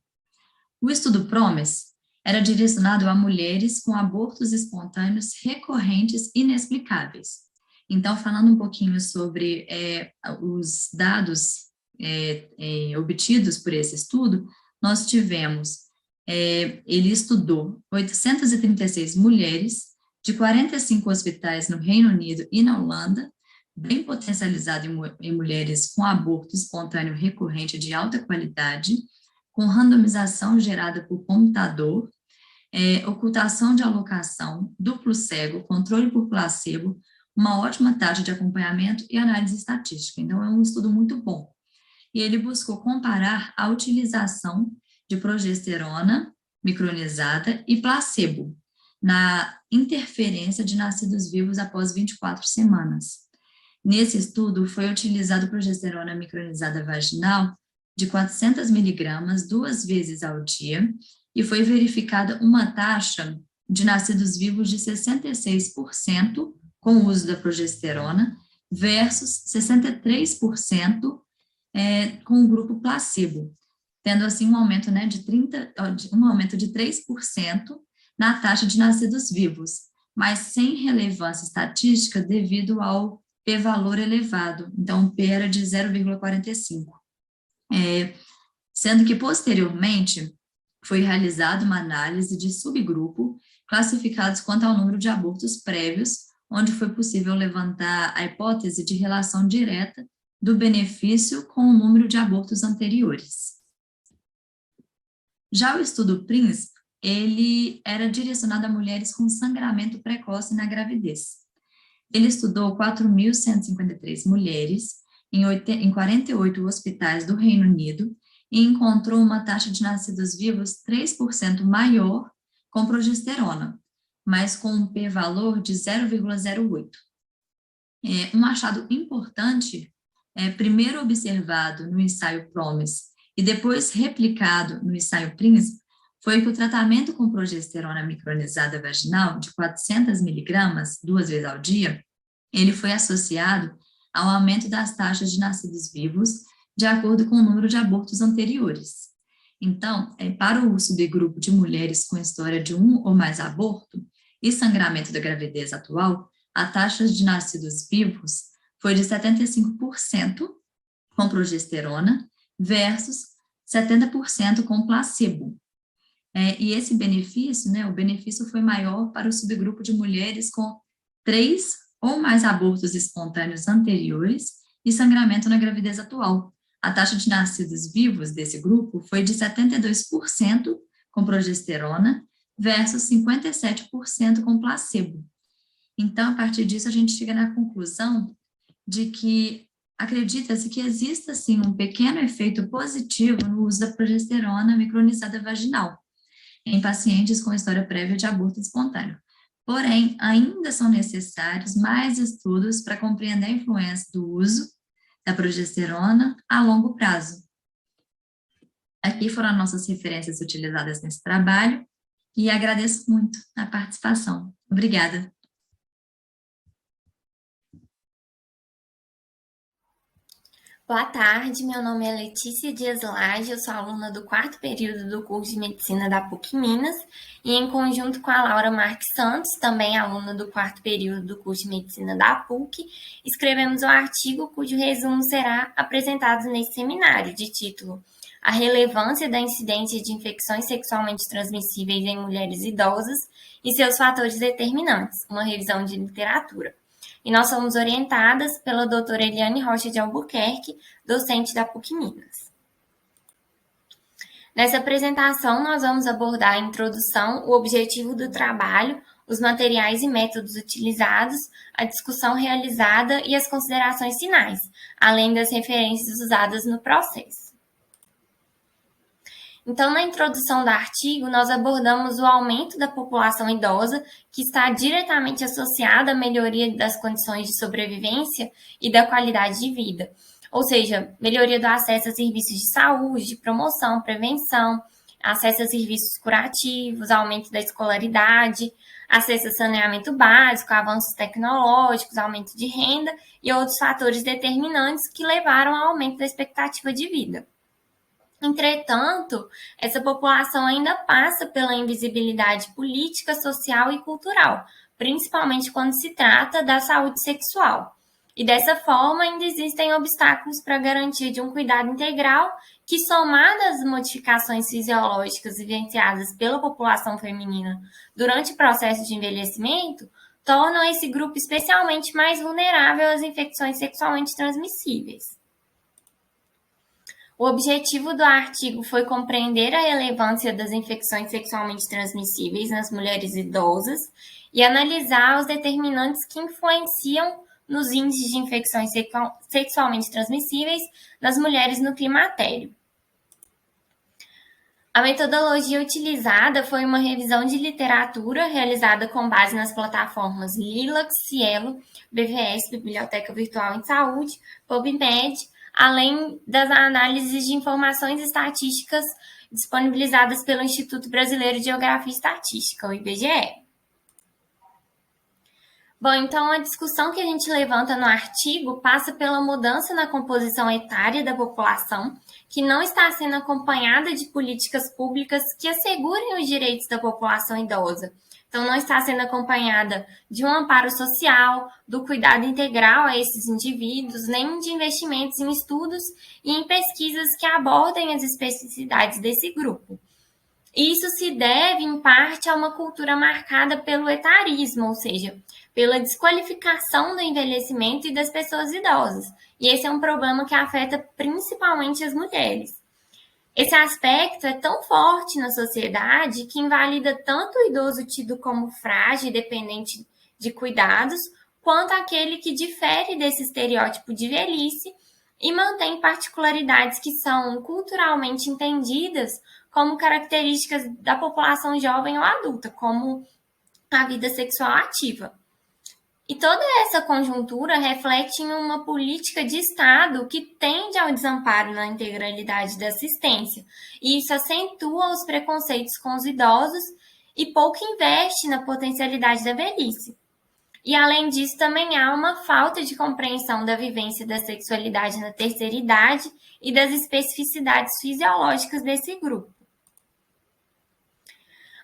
O estudo PROMISE era direcionado a mulheres com abortos espontâneos recorrentes inexplicáveis. Então, falando um pouquinho sobre os dados obtidos por esse estudo, nós tivemos, ele estudou 836 mulheres de 45 hospitais no Reino Unido e na Holanda, bem potencializado em mulheres com aborto espontâneo recorrente de alta qualidade, com randomização gerada por computador, ocultação de alocação, duplo cego, controle por placebo, uma ótima taxa de acompanhamento e análise estatística. Então, é um estudo muito bom. E ele buscou comparar a utilização de progesterona micronizada e placebo na interferência de nascidos vivos após 24 semanas. Nesse estudo, foi utilizado progesterona micronizada vaginal de 400 miligramas 2 vezes ao dia, e foi verificada uma taxa de nascidos vivos de 66% com o uso da progesterona versus 63% com o grupo placebo, tendo assim um aumento, né, um aumento de 3% na taxa de nascidos vivos, mas sem relevância estatística devido ao p-valor elevado, então o p era de 0,45. Sendo que posteriormente foi realizada uma análise de subgrupo classificados quanto ao número de abortos prévios, onde foi possível levantar a hipótese de relação direta do benefício com o número de abortos anteriores. Já o estudo PRINCE, ele era direcionado a mulheres com sangramento precoce na gravidez. Ele estudou 4.153 mulheres em 48 hospitais do Reino Unido e encontrou uma taxa de nascidos vivos 3% maior com progesterona, mas com um p-valor de 0,08. Um achado importante, primeiro observado no ensaio PROMISE e depois replicado no ensaio PRINCE, foi que o tratamento com progesterona micronizada vaginal de 400 miligramas, 2 vezes ao dia, ele foi associado ao aumento das taxas de nascidos vivos de acordo com o número de abortos anteriores. Então, para o subgrupo de mulheres com história de um ou mais aborto e sangramento da gravidez atual, a taxa de nascidos vivos foi de 75% com progesterona versus 70% com placebo. E esse benefício, o benefício foi maior para o subgrupo de mulheres com 3 ou mais abortos espontâneos anteriores e sangramento na gravidez atual. A taxa de nascidos vivos desse grupo foi de 72% com progesterona versus 57% com placebo. Então, a partir disso, a gente chega na conclusão de que acredita-se que exista, sim, um pequeno efeito positivo no uso da progesterona micronizada vaginal em pacientes com história prévia de aborto espontâneo. Porém, ainda são necessários mais estudos para compreender a influência do uso da progesterona a longo prazo. Aqui foram as nossas referências utilizadas nesse trabalho e agradeço muito a participação. Obrigada. Boa tarde, meu nome é Letícia Dias Lage, eu sou aluna do 4º período do curso de Medicina da PUC Minas e em conjunto com a Laura Marques Santos, também aluna do 4º período do curso de Medicina da PUC, escrevemos um artigo cujo resumo será apresentado nesse seminário, de título A relevância da incidência de infecções sexualmente transmissíveis em mulheres idosas e seus fatores determinantes, uma revisão de literatura. E nós somos orientadas pela doutora Eliane Rocha de Albuquerque, docente da PUC Minas. Nessa apresentação, nós vamos abordar a introdução, o objetivo do trabalho, os materiais e métodos utilizados, a discussão realizada e as considerações finais, além das referências usadas no processo. Então, na introdução do artigo, nós abordamos o aumento da população idosa, que está diretamente associada à melhoria das condições de sobrevivência e da qualidade de vida. Ou seja, melhoria do acesso a serviços de saúde, de promoção, prevenção, acesso a serviços curativos, aumento da escolaridade, acesso a saneamento básico, avanços tecnológicos, aumento de renda e outros fatores determinantes que levaram ao aumento da expectativa de vida. Entretanto, essa população ainda passa pela invisibilidade política, social e cultural, principalmente quando se trata da saúde sexual. E dessa forma, ainda existem obstáculos para a garantia de um cuidado integral que, somado às modificações fisiológicas vivenciadas pela população feminina durante o processo de envelhecimento, tornam esse grupo especialmente mais vulnerável às infecções sexualmente transmissíveis. O objetivo do artigo foi compreender a relevância das infecções sexualmente transmissíveis nas mulheres idosas e analisar os determinantes que influenciam nos índices de infecções sexualmente transmissíveis nas mulheres no climatério. A metodologia utilizada foi uma revisão de literatura realizada com base nas plataformas Lilac, Cielo, BVS, Biblioteca Virtual em Saúde, PubMed, além das análises de informações estatísticas disponibilizadas pelo Instituto Brasileiro de Geografia e Estatística, o IBGE. Bom, então a discussão que a gente levanta no artigo passa pela mudança na composição etária da população, que não está sendo acompanhada de políticas públicas que assegurem os direitos da população idosa. Então, não está sendo acompanhada de um amparo social, do cuidado integral a esses indivíduos, nem de investimentos em estudos e em pesquisas que abordem as especificidades desse grupo. Isso se deve, em parte, a uma cultura marcada pelo etarismo, ou seja, pela desqualificação do envelhecimento e das pessoas idosas. E esse é um problema que afeta principalmente as mulheres. Esse aspecto é tão forte na sociedade que invalida tanto o idoso tido como frágil e dependente de cuidados, quanto aquele que difere desse estereótipo de velhice e mantém particularidades que são culturalmente entendidas como características da população jovem ou adulta, como a vida sexual ativa. E toda essa conjuntura reflete em uma política de Estado que tende ao desamparo na integralidade da assistência, e isso acentua os preconceitos com os idosos e pouco investe na potencialidade da velhice. E, além disso, também há uma falta de compreensão da vivência da sexualidade na terceira idade e das especificidades fisiológicas desse grupo.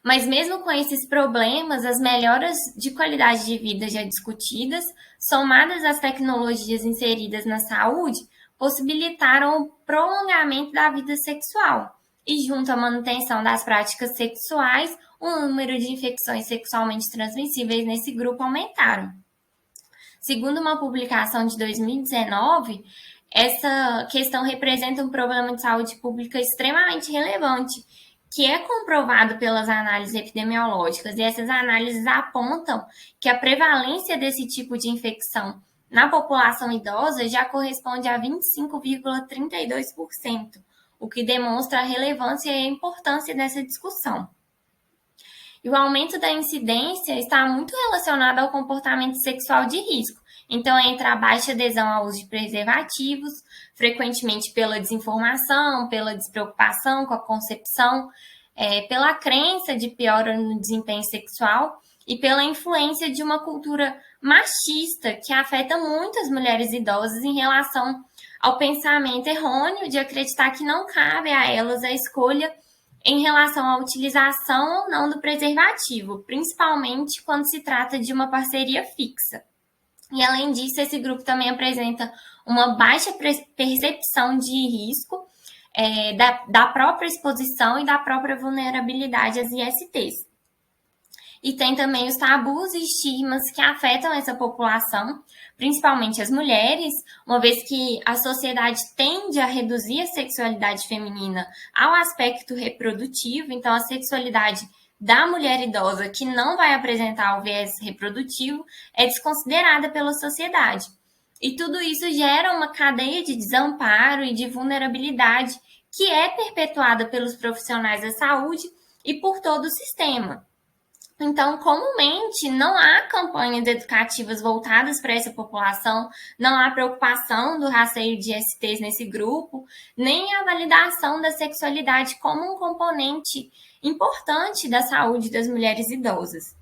Mas mesmo com esses problemas, as melhoras de qualidade de vida já discutidas, somadas às tecnologias inseridas na saúde, possibilitaram o prolongamento da vida sexual e, junto à manutenção das práticas sexuais, o número de infecções sexualmente transmissíveis nesse grupo aumentaram. Segundo uma publicação de 2019, essa questão representa um problema de saúde pública extremamente relevante, que é comprovado pelas análises epidemiológicas, e essas análises apontam que a prevalência desse tipo de infecção na população idosa já corresponde a 25,32%, o que demonstra a relevância e a importância dessa discussão. E o aumento da incidência está muito relacionado ao comportamento sexual de risco. Então, entra a baixa adesão ao uso de preservativos, frequentemente pela desinformação, pela despreocupação com a concepção, pela crença de piora no desempenho sexual e pela influência de uma cultura machista que afeta muito as mulheres idosas em relação ao pensamento errôneo de acreditar que não cabe a elas a escolha em relação à utilização ou não do preservativo, principalmente quando se trata de uma parceria fixa. E, além disso, esse grupo também apresenta uma baixa percepção de risco da própria exposição e da própria vulnerabilidade às ISTs. E tem também os tabus e estigmas que afetam essa população, principalmente as mulheres, uma vez que a sociedade tende a reduzir a sexualidade feminina ao aspecto reprodutivo. Então, a sexualidade da mulher idosa que não vai apresentar o viés reprodutivo é desconsiderada pela sociedade. E tudo isso gera uma cadeia de desamparo e de vulnerabilidade que é perpetuada pelos profissionais da saúde e por todo o sistema. Então, comumente, não há campanhas educativas voltadas para essa população, não há preocupação do rastreio de STs nesse grupo, nem a validação da sexualidade como um componente importante da saúde das mulheres idosas.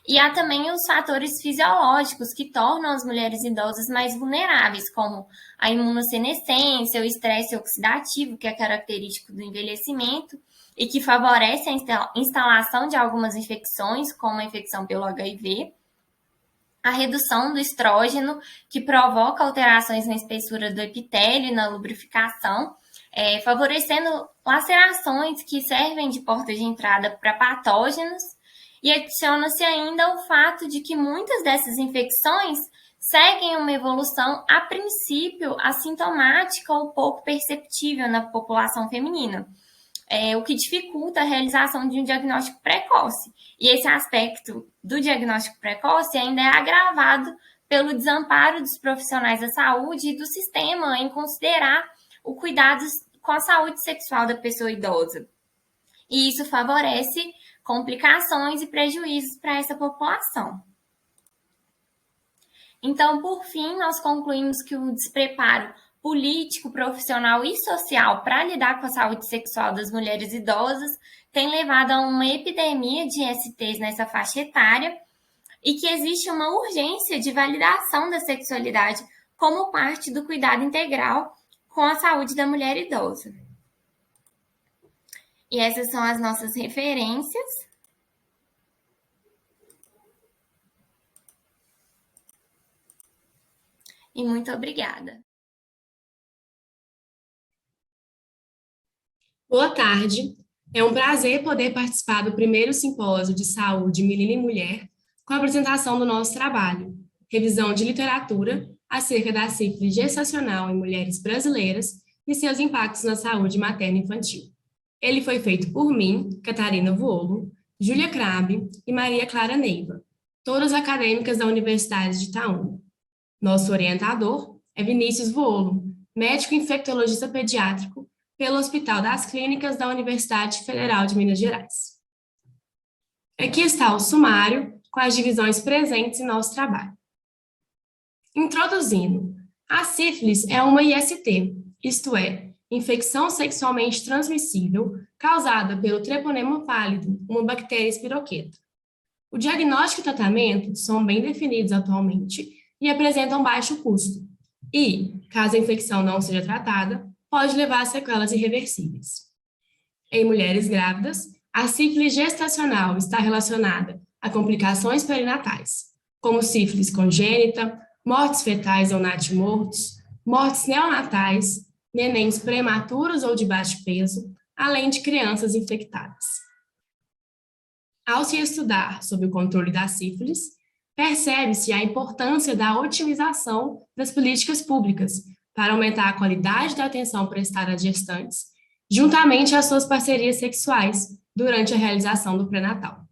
E há também os fatores fisiológicos que tornam as mulheres idosas mais vulneráveis, como a imunossenescência, o estresse oxidativo, que é característico do envelhecimento, e que favorece a instalação de algumas infecções, como a infecção pelo HIV, a redução do estrógeno, que provoca alterações na espessura do epitélio e na lubrificação, favorecendo lacerações que servem de porta de entrada para patógenos, e adiciona-se ainda o fato de que muitas dessas infecções seguem uma evolução, a princípio, assintomática ou pouco perceptível na população feminina, o que dificulta a realização de um diagnóstico precoce. E esse aspecto do diagnóstico precoce ainda é agravado pelo desamparo dos profissionais da saúde e do sistema em considerar o cuidado com a saúde sexual da pessoa idosa. E isso favorece complicações e prejuízos para essa população. Então, por fim, nós concluímos que o despreparo político, profissional e social para lidar com a saúde sexual das mulheres idosas tem levado a uma epidemia de ISTs nessa faixa etária e que existe uma urgência de validação da sexualidade como parte do cuidado integral com a saúde da mulher idosa. E essas são as nossas referências. E muito obrigada. Boa tarde. É um prazer poder participar do primeiro simpósio de saúde menina e mulher com a apresentação do nosso trabalho, revisão de literatura acerca da sífilis gestacional em mulheres brasileiras e seus impactos na saúde materna e infantil. Ele foi feito por mim, Catarina Vuolo, Júlia Crabe e Maria Clara Neiva, todas acadêmicas da Universidade de Itaúna. Nosso orientador é Vinícius Vuolo, médico infectologista pediátrico pelo Hospital das Clínicas da Universidade Federal de Minas Gerais. Aqui está o sumário com as divisões presentes em nosso trabalho. Introduzindo, a sífilis é uma IST, isto é, infecção sexualmente transmissível causada pelo treponema pálido, uma bactéria espiroqueta. O diagnóstico e tratamento são bem definidos atualmente e apresentam baixo custo. E, caso a infecção não seja tratada, pode levar a sequelas irreversíveis. Em mulheres grávidas, a sífilis gestacional está relacionada a complicações perinatais, como sífilis congênita, mortes fetais ou natimortos, mortes neonatais, nenéns prematuros ou de baixo peso, além de crianças infectadas. Ao se estudar sobre o controle da sífilis, percebe-se a importância da otimização das políticas públicas para aumentar a qualidade da atenção prestada às gestantes, juntamente às suas parcerias sexuais durante a realização do pré-natal.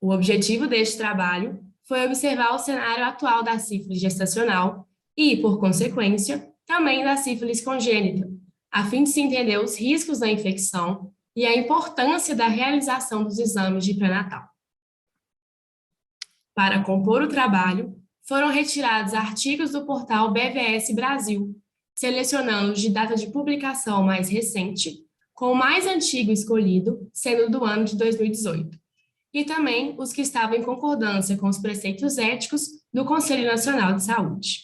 O objetivo deste trabalho foi observar o cenário atual da sífilis gestacional e, por consequência, também da sífilis congênita, a fim de se entender os riscos da infecção e a importância da realização dos exames de pré-natal. Para compor o trabalho, foram retirados artigos do portal BVS Brasil, selecionando os de data de publicação mais recente, com o mais antigo escolhido sendo do ano de 2018, e também os que estavam em concordância com os preceitos éticos do Conselho Nacional de Saúde.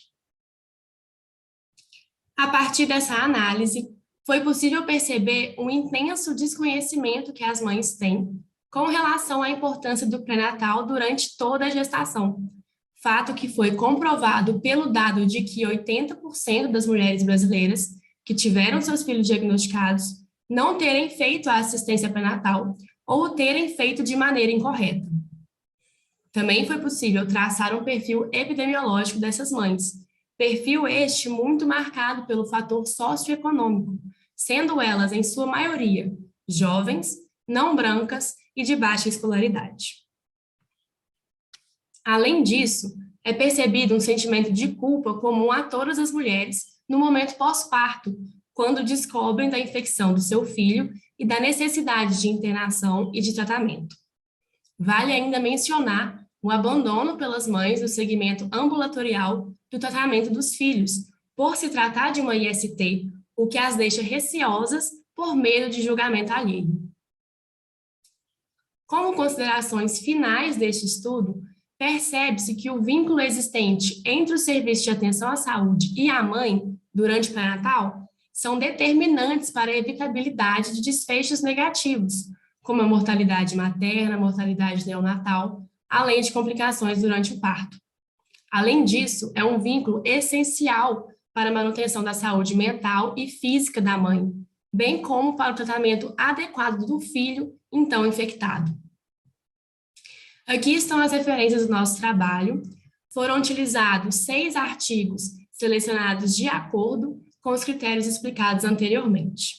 A partir dessa análise, foi possível perceber um intenso desconhecimento que as mães têm com relação à importância do pré-natal durante toda a gestação, fato que foi comprovado pelo dado de que 80% das mulheres brasileiras que tiveram seus filhos diagnosticados não terem feito a assistência pré-natal ou terem feito de maneira incorreta. Também foi possível traçar um perfil epidemiológico dessas mães, perfil este muito marcado pelo fator socioeconômico, sendo elas, em sua maioria, jovens, não brancas e de baixa escolaridade. Além disso, é percebido um sentimento de culpa comum a todas as mulheres no momento pós-parto, quando descobrem da infecção do seu filho e da necessidade de internação e de tratamento. Vale ainda mencionar o abandono pelas mães do segmento ambulatorial do tratamento dos filhos, por se tratar de uma IST, o que as deixa receosas por medo de julgamento alheio. Como considerações finais deste estudo, percebe-se que o vínculo existente entre o serviço de atenção à saúde e a mãe, durante o pré-natal, são determinantes para a evitabilidade de desfechos negativos, como a mortalidade materna, a mortalidade neonatal, além de complicações durante o parto. Além disso, é um vínculo essencial para a manutenção da saúde mental e física da mãe, bem como para o tratamento adequado do filho, então infectado. Aqui estão as referências do nosso trabalho. Foram utilizados 6 artigos selecionados de acordo com os critérios explicados anteriormente.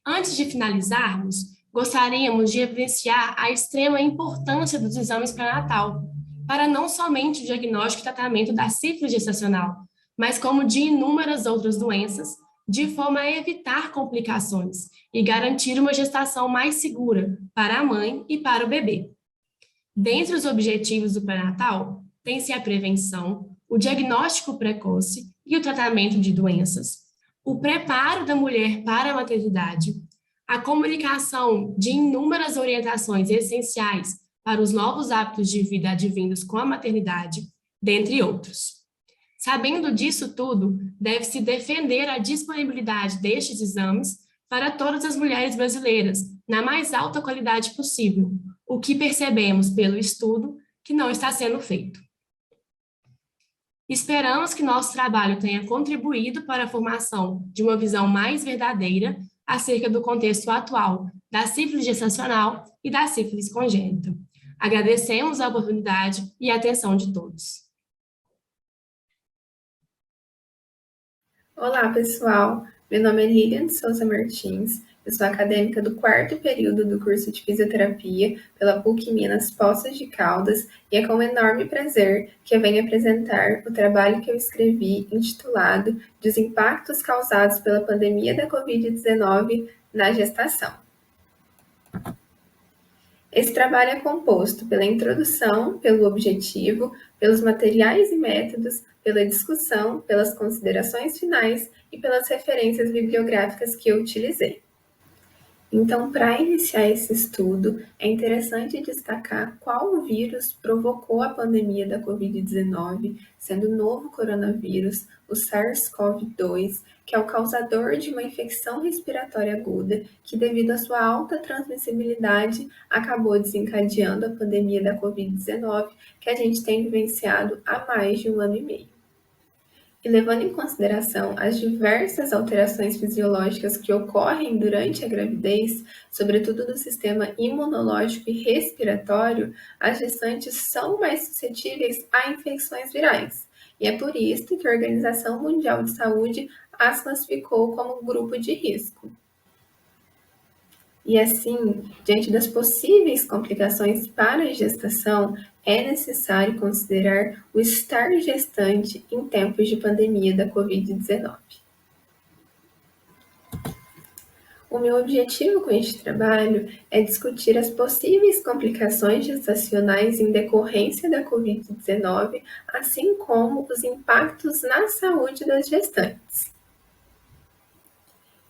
Antes de finalizarmos, gostaríamos de evidenciar a extrema importância dos exames pré-natal, para não somente o diagnóstico e tratamento da sífilis gestacional, mas como de inúmeras outras doenças, de forma a evitar complicações e garantir uma gestação mais segura para a mãe e para o bebê. Dentre os objetivos do pré-natal, tem-se a prevenção, o diagnóstico precoce e o tratamento de doenças, o preparo da mulher para a maternidade, a comunicação de inúmeras orientações essenciais para os novos hábitos de vida advindos com a maternidade, dentre outros. Sabendo disso tudo, deve-se defender a disponibilidade destes exames para todas as mulheres brasileiras, na mais alta qualidade possível, o que percebemos pelo estudo que não está sendo feito. Esperamos que nosso trabalho tenha contribuído para a formação de uma visão mais verdadeira acerca do contexto atual da sífilis gestacional e da sífilis congênita. Agradecemos a oportunidade e a atenção de todos. Olá, pessoal. Meu nome é Lilian de Souza Martins. Eu sou acadêmica do 4º período do curso de Fisioterapia pela PUC Minas Poços de Caldas e é com enorme prazer que eu venho apresentar o trabalho que eu escrevi intitulado Dos impactos causados pela pandemia da Covid-19 na gestação. Esse trabalho é composto pela introdução, pelo objetivo, pelos materiais e métodos, pela discussão, pelas considerações finais e pelas referências bibliográficas que eu utilizei. Então, para iniciar esse estudo, é interessante destacar qual vírus provocou a pandemia da Covid-19, sendo o novo coronavírus, o SARS-CoV-2, que é o causador de uma infecção respiratória aguda, que devido à sua alta transmissibilidade, acabou desencadeando a pandemia da Covid-19, que a gente tem vivenciado há mais de 1 ano e meio. E levando em consideração as diversas alterações fisiológicas que ocorrem durante a gravidez, sobretudo do sistema imunológico e respiratório, as gestantes são mais suscetíveis a infecções virais. E é por isso que a Organização Mundial de Saúde as classificou como grupo de risco. E assim, diante das possíveis complicações para a gestação, é necessário considerar o estar gestante em tempos de pandemia da Covid-19. O meu objetivo com este trabalho é discutir as possíveis complicações gestacionais em decorrência da Covid-19, assim como os impactos na saúde das gestantes.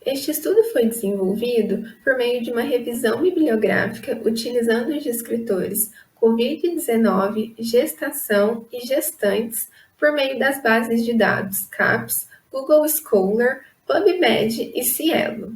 Este estudo foi desenvolvido por meio de uma revisão bibliográfica utilizando os descritores Covid-19, gestação e gestantes por meio das bases de dados CAPES, Google Scholar, PubMed e Cielo.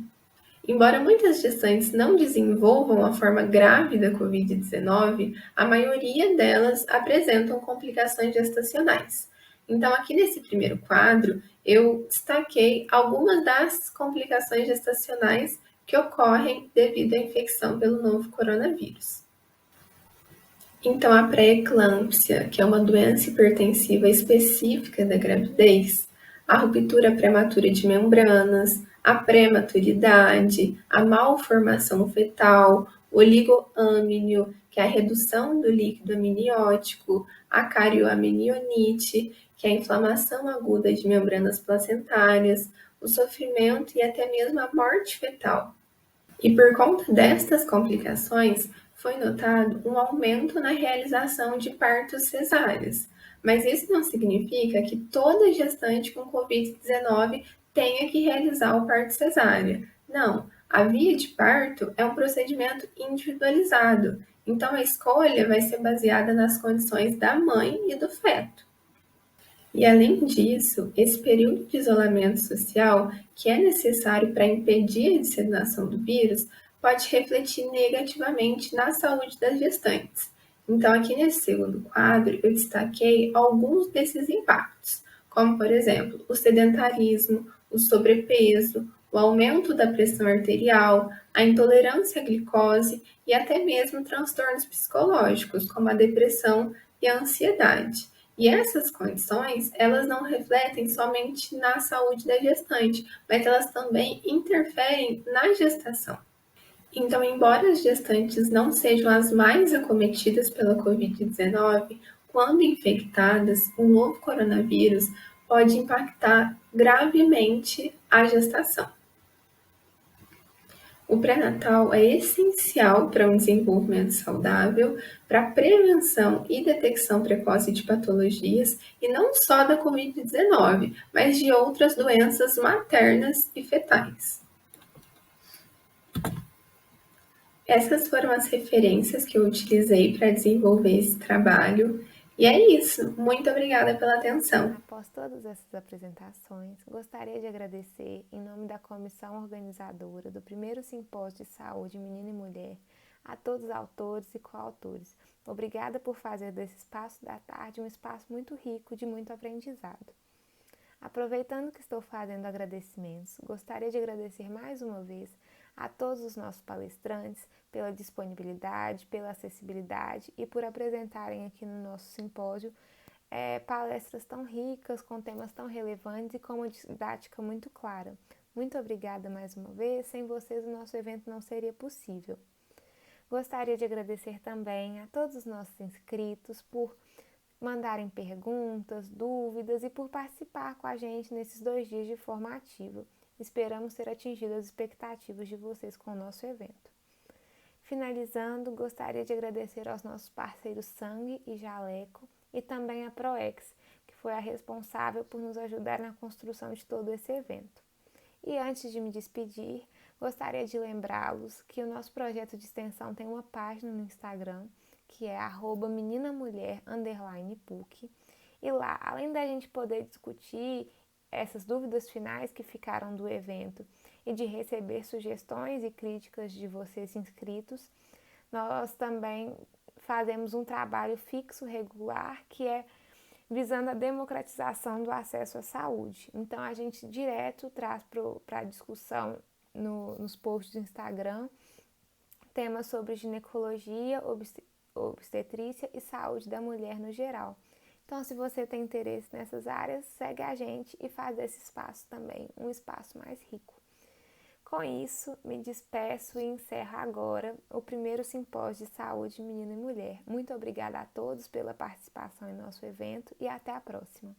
Embora muitas gestantes não desenvolvam a forma grave da Covid-19, a maioria delas apresentam complicações gestacionais. Então, aqui nesse primeiro quadro, eu destaquei algumas das complicações gestacionais que ocorrem devido à infecção pelo novo coronavírus. Então, a pré-eclâmpsia, que é uma doença hipertensiva específica da gravidez, a ruptura prematura de membranas, a prematuridade, a malformação fetal, o oligoâmnio, que é a redução do líquido amniótico, a carioamnionite, que é a inflamação aguda de membranas placentárias, o sofrimento e até mesmo a morte fetal. E por conta destas complicações, foi notado um aumento na realização de partos cesáreos. Mas isso não significa que toda gestante com Covid-19 tenha que realizar o parto cesáreo. Não, a via de parto é um procedimento individualizado, então a escolha vai ser baseada nas condições da mãe e do feto. E além disso, esse período de isolamento social, que é necessário para impedir a disseminação do vírus, pode refletir negativamente na saúde das gestantes. Então, aqui nesse segundo quadro, eu destaquei alguns desses impactos, como, por exemplo, o sedentarismo, o sobrepeso, o aumento da pressão arterial, a intolerância à glicose e até mesmo transtornos psicológicos, como a depressão e a ansiedade. E essas condições, elas não refletem somente na saúde da gestante, mas elas também interferem na gestação. Então, embora as gestantes não sejam as mais acometidas pela Covid-19, quando infectadas, o novo coronavírus pode impactar gravemente a gestação. O pré-natal é essencial para um desenvolvimento saudável, para a prevenção e detecção precoce de patologias, e não só da Covid-19, mas de outras doenças maternas e fetais. Essas foram as referências que eu utilizei para desenvolver esse trabalho. E é isso. Muito obrigada pela atenção. Após todas essas apresentações, gostaria de agradecer, em nome da comissão organizadora do primeiro Simpósio de Saúde Menino e Mulher, a todos os autores e coautores. Obrigada por fazer desse espaço da tarde um espaço muito rico de muito aprendizado. Aproveitando que estou fazendo agradecimentos, gostaria de agradecer mais uma vez a todos os nossos palestrantes pela disponibilidade, pela acessibilidade e por apresentarem aqui no nosso simpósio palestras tão ricas, com temas tão relevantes e com uma didática muito clara. Muito obrigada mais uma vez, sem vocês o nosso evento não seria possível. Gostaria de agradecer também a todos os nossos inscritos por mandarem perguntas, dúvidas e por participar com a gente nesses 2 dias de forma ativa. Esperamos ter atingido as expectativas de vocês com o nosso evento. Finalizando, gostaria de agradecer aos nossos parceiros Sangue e Jaleco e também a Proex, que foi a responsável por nos ajudar na construção de todo esse evento. E antes de me despedir, gostaria de lembrá-los que o nosso projeto de extensão tem uma página no Instagram, que é @meninamulher_PUC. E lá, além da gente poder discutir essas dúvidas finais que ficaram do evento e de receber sugestões e críticas de vocês inscritos, nós também fazemos um trabalho fixo, regular, que é visando a democratização do acesso à saúde. Então, a gente direto traz para a discussão nos posts do Instagram temas sobre ginecologia, obstetrícia e saúde da mulher no geral. Então, se você tem interesse nessas áreas, segue a gente e faz desse espaço também um espaço mais rico. Com isso, me despeço e encerro agora o primeiro simpósio de saúde menina e mulher. Muito obrigada a todos pela participação em nosso evento e até a próxima.